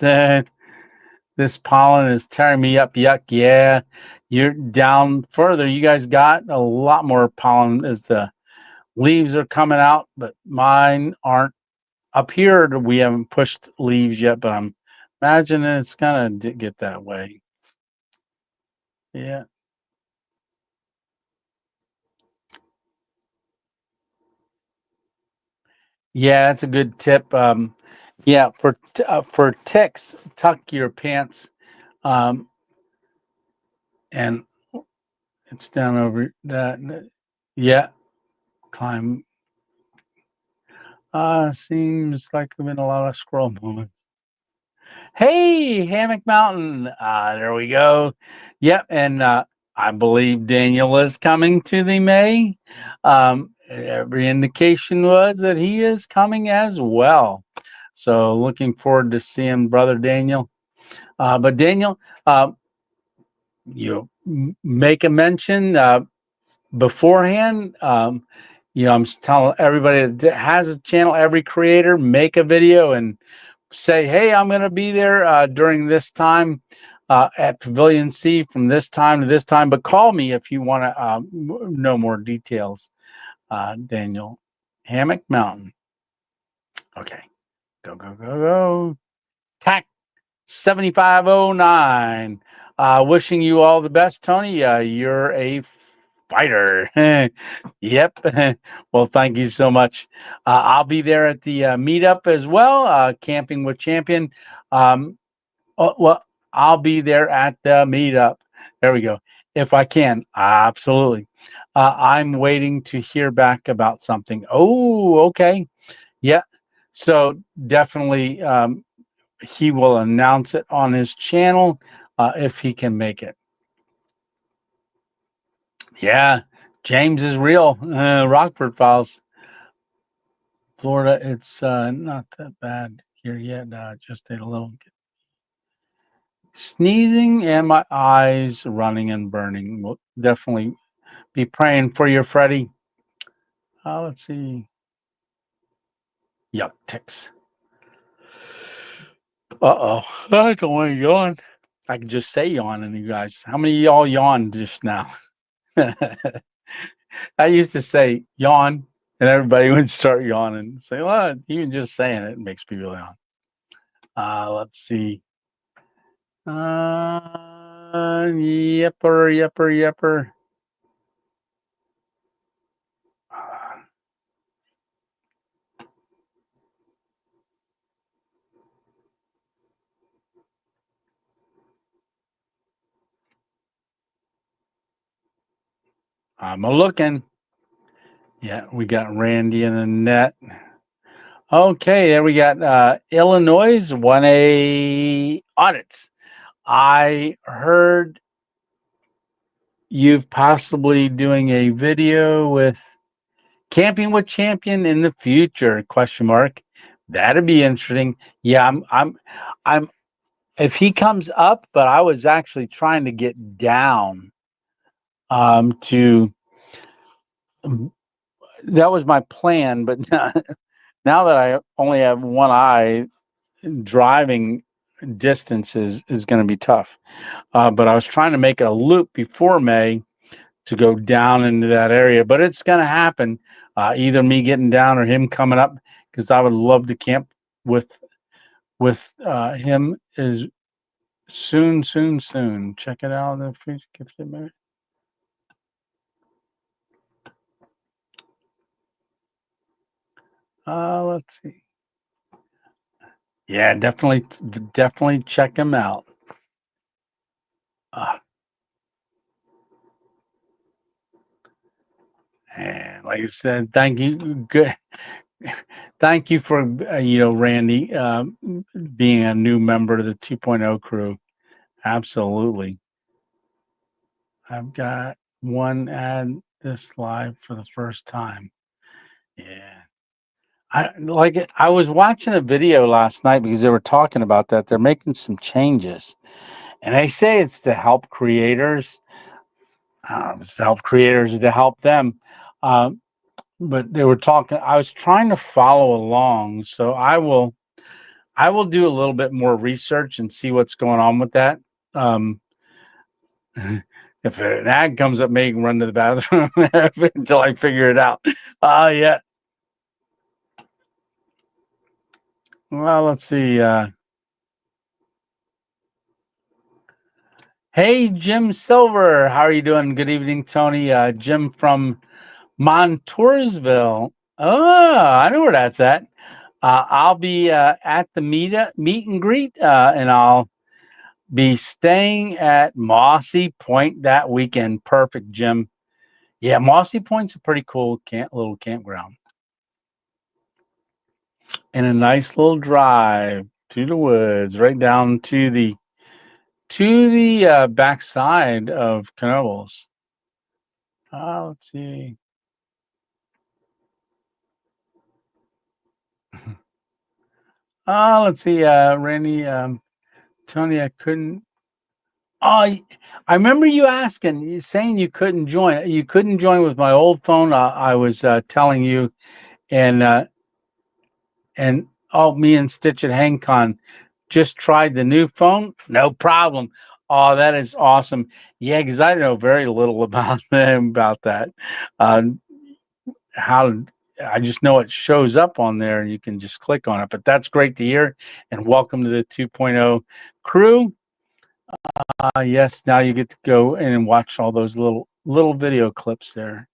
This pollen is tearing me up. Yuck. Yeah. You're down further. You guys got a lot more pollen as the leaves are coming out, but mine aren't. Up here, we haven't pushed leaves yet, but I'm imagining it's gonna get that way. Yeah. Yeah, that's a good tip. Yeah, for ticks, tuck your pants, and it's down over that. Yeah, climb. Seems like there've been a lot of squirrel moments. Hey, Hammock Mountain. There we go. Yep, and I believe Daniel is coming to the May. Every indication was that he is coming as well. So looking forward to seeing Brother Daniel. But Daniel, make a mention beforehand. I'm telling everybody that has a channel, every creator, make a video and say, hey, I'm going to be there during this time at Pavilion C from this time to this time. But call me if you want to know more details. Daniel, Hammock Mountain. Okay, go. TAC 7509. Wishing you all the best, Tony. You're a fighter. Yep. Well, thank you so much. I'll be there at the meetup as well, Camping with Champion. Well, I'll be there at the meetup. There we go. If I can, absolutely. I'm waiting to hear back about something. Oh, okay. Yeah. So definitely, he will announce it on his channel if he can make it. Yeah, James is real. Rockford Files, Florida. It's not that bad here yet. Just a little sneezing and my eyes running and burning. We'll definitely be praying for you, Freddie. Let's see. Yup, ticks. Uh-oh. I don't want to yawn. I can just say yawn, and you guys. How many of y'all yawned just now? I used to say yawn, and everybody would start yawning. Say, well, even just saying it makes people yawn. Let's see. Yepper. I'm looking. Yeah, we got Randy in the net. Okay, there we got Illinois 1A audits. I heard you've possibly doing a video with Camping with Champion in the future, question mark. That'd be interesting. Yeah, I'm if he comes up, but I was actually trying to get down to that was my plan, but now that I only have one eye, driving distance is going to be tough. But I was trying to make a loop before May to go down into that area, but it's going to happen. Either me getting down or him coming up, because I would love to camp with him is soon. Check it out. The free gifted marriage. Let's see. Yeah, definitely check him out. And like I said, thank you. Good. Thank you for Randy, being a new member of the 2.0 crew. Absolutely. I've got one ad this live for the first time. Yeah. I was watching a video last night because they were talking about that. They're making some changes. And they say it's to help creators. It's to help creators to help them. But they were talking. I was trying to follow along, so I will do a little bit more research and see what's going on with that. If an ad comes up, maybe run to the bathroom until I figure it out. Yeah. Well, let's see. Hey, Jim Silver, how are you doing? Good evening, Tony. Jim from Montoursville. Oh, I know where that's at. I'll be at the meet and greet, and I'll be staying at Mossy Point that weekend. Perfect, Jim. Yeah, Mossy Point's a pretty cool little campground. And a nice little drive to the woods, right down to the backside of Knoebels. Let's see. Let's see, Randy, Tony, I couldn't. Oh, I remember you saying you couldn't join. You couldn't join with my old phone. I was telling you, and me and Stitch at HangCon just tried the new phone. No problem. Oh, that is awesome. Yeah, because I know very little about that. How I just know it shows up on there and you can just click on it. But that's great to hear. And welcome to the 2.0 crew. Yes, now you get to go in and watch all those little video clips there.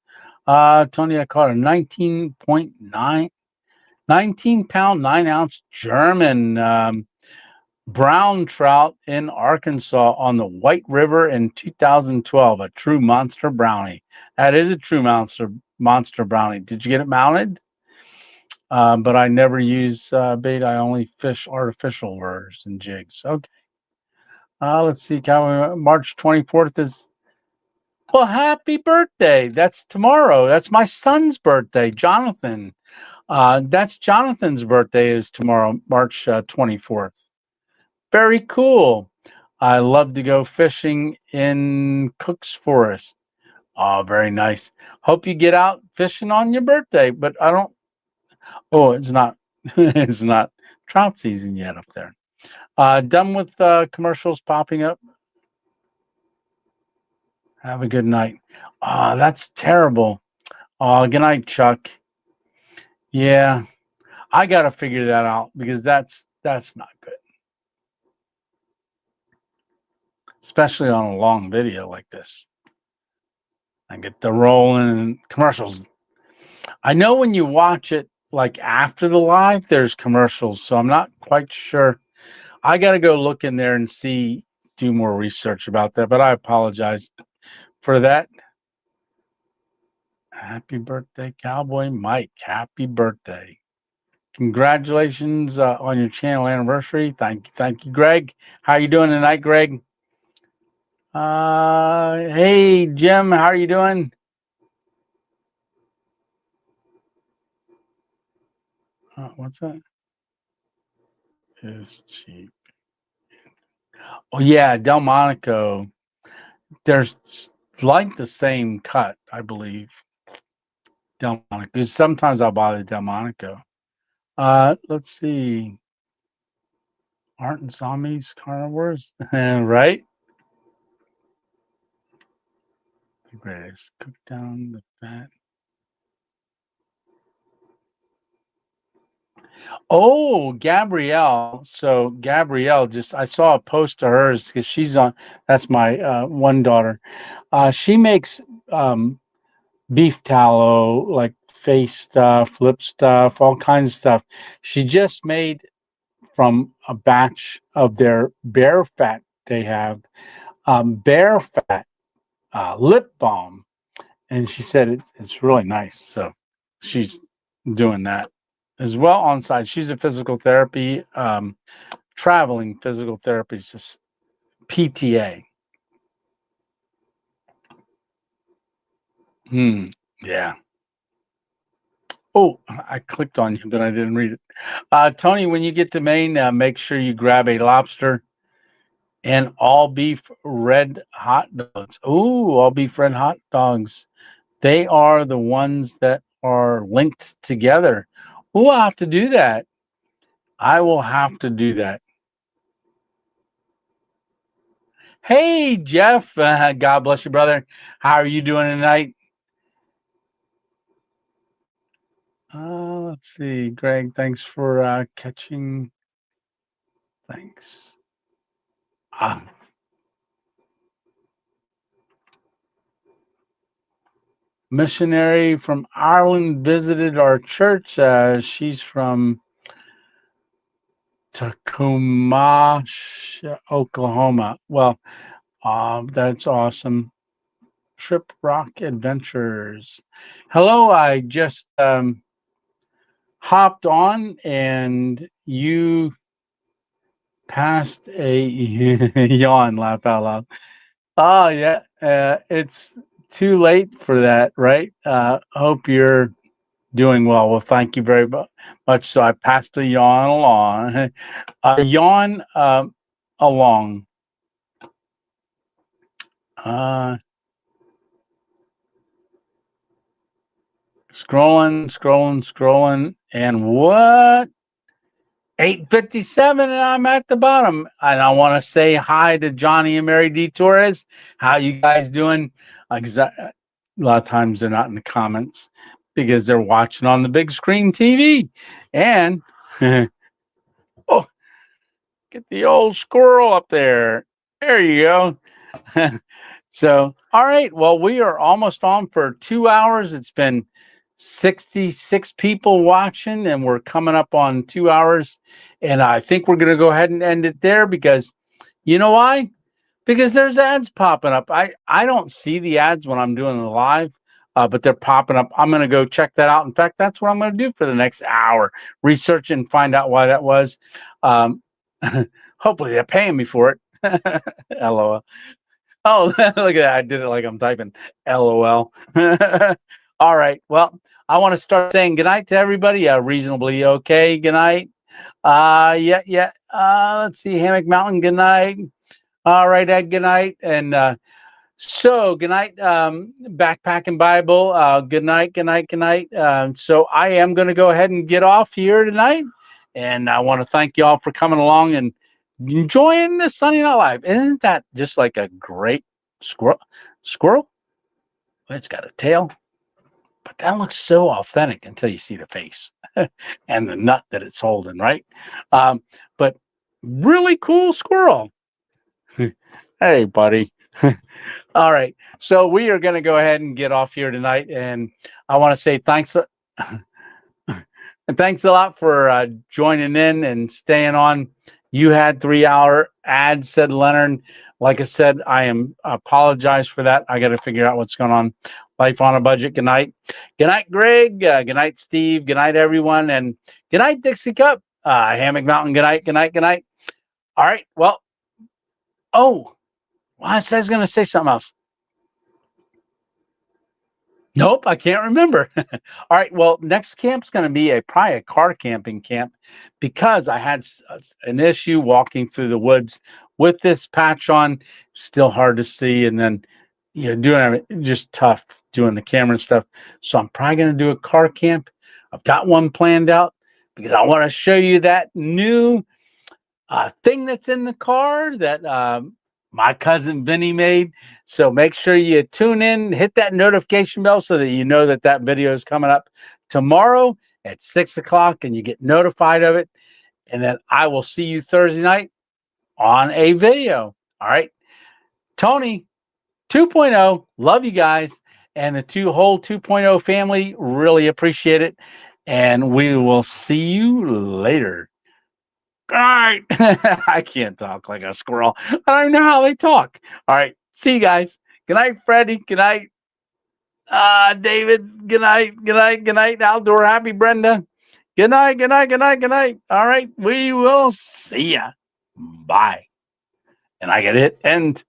Tony, I caught a 19.9 19-pound 9-ounce German brown trout in Arkansas on the White River in 2012. A true monster brownie. That is a true monster brownie. Did you get it mounted? But I never use bait. I only fish artificial lures and jigs. Okay. Let's see. March 24th is. Well, happy birthday. That's tomorrow. That's my son's birthday, Jonathan. That's Jonathan's birthday is tomorrow, March 24th. Very cool. I love to go fishing in Cook's Forest. Oh, very nice. Hope you get out fishing on your birthday, but I don't. Oh, it's not. It's not trout season yet up there. Done with commercials popping up. Have a good night. That's terrible. Good night, Chuck. Yeah, I got to figure that out because that's not good, especially on a long video like this. I get the rolling and commercials. I know when you watch it like after the live, there's commercials, so I'm not quite sure. I got to go look in there and do more research about that. But I apologize for that. Happy birthday, Cowboy Mike. Happy birthday. Congratulations on your channel anniversary. Thank you, Greg. How you doing tonight, Greg? Hey, Jim, how are you doing? What's that? Is cheap. Oh yeah, Delmonico. There's like the same cut, I believe. Delmonico. Sometimes I'll buy the Delmonico. Let's see. Aren't zombies carnivores? Right? The greatest. Cook down the fat. Oh, Gabrielle. So Gabrielle, I saw a post to hers because that's my one daughter. She makes beef tallow, like face stuff, lip stuff, all kinds of stuff. She just made from a batch of their bear fat they have, bear fat lip balm. And she said it's really nice. So she's doing that as well on site. She's a physical therapy, traveling physical therapist, PTA. Yeah. Oh, I clicked on you, but I didn't read it. Tony, when you get to Maine, make sure you grab a lobster and all beef red hot dogs. Oh, all beef red hot dogs. They are the ones that are linked together. Oh, I'll have to do that. I will have to do that. Hey, Jeff. God bless you, brother. How are you doing tonight? Let's see. Greg, thanks for catching. Thanks. Missionary from Ireland visited our church. She's from Tacoma, Oklahoma. Well, that's awesome. Trip Rock Adventures. Hello, I just hopped on and you passed a yawn, laugh out loud. Oh, yeah. It's too late for that, right? Hope you're doing well. Well, thank you very much. So I passed a yawn along. A yawn along. Scrolling. And what? 8:57 and I'm at the bottom. And I want to say hi to Johnny and Mary D. Torres. How you guys doing? Because a lot of times they're not in the comments because they're watching on the big screen TV. And oh, get the old squirrel up there. There you go. So, all right. Well, we are almost on for 2 hours. It's been 66 people watching, and we're coming up on 2 hours. And I think we're going to go ahead and end it there because you know why? Because there's ads popping up. I don't see the ads when I'm doing the live, but they're popping up. I'm going to go check that out. In fact, that's what I'm going to do for the next hour. Research and find out why that was. Hopefully they're paying me for it. LOL. Oh, look at that. I did it like I'm typing LOL. All right. Well, I want to start saying good night to everybody. Reasonably okay. Good night. Yeah. Let's see. Hammock Mountain. Good night. All right, Ed. Good night. And so good night, Backpacking Bible. Good night. Good night. Good night. So I am going to go ahead and get off here tonight, and I want to thank you all for coming along and enjoying this Sunday Night Live. Isn't that just like a great squirrel? Squirrel? It's got a tail. But that looks so authentic until you see the face and the nut that it's holding, right? But really cool squirrel. Hey, buddy. All right. So we are going to go ahead and get off here tonight. And I want to say thanks. And thanks a lot for joining in and staying on. You had 3-hour ads, said Leonard. Like I said, I apologize for that. I got to figure out what's going on. Life on a budget. Good night. Good night, Greg. Good night, Steve. Good night, everyone. And good night, Dixie Cup. Hammock Mountain. Good night. Good night. Good night. All right. Well, I said I was going to say something else. Nope, I can't remember. All right. Well, next camp's going to be probably a car camping camp because I had an issue walking through the woods with this patch on. Still hard to see. And then, doing it just tough doing the camera and stuff. So I'm probably going to do a car camp. I've got one planned out because I want to show you that new thing that's in the car that my cousin Vinny made. So make sure you tune in, hit that notification bell so that you know that video is coming up tomorrow at 6 o'clock and you get notified of it. And then I will see you Thursday night on a video. All right. Tony 2.0. Love you guys. And the whole 2.0 family, really appreciate it. And we will see you later. All right. I can't talk like a squirrel. I don't know how they talk. All right. See you guys. Good night, Freddie. Good night, David. Good night. Good night. Good night. Outdoor Happy Brenda. Good night. Good night. Good night. Good night. All right. We will see ya. Bye. And I get it. End.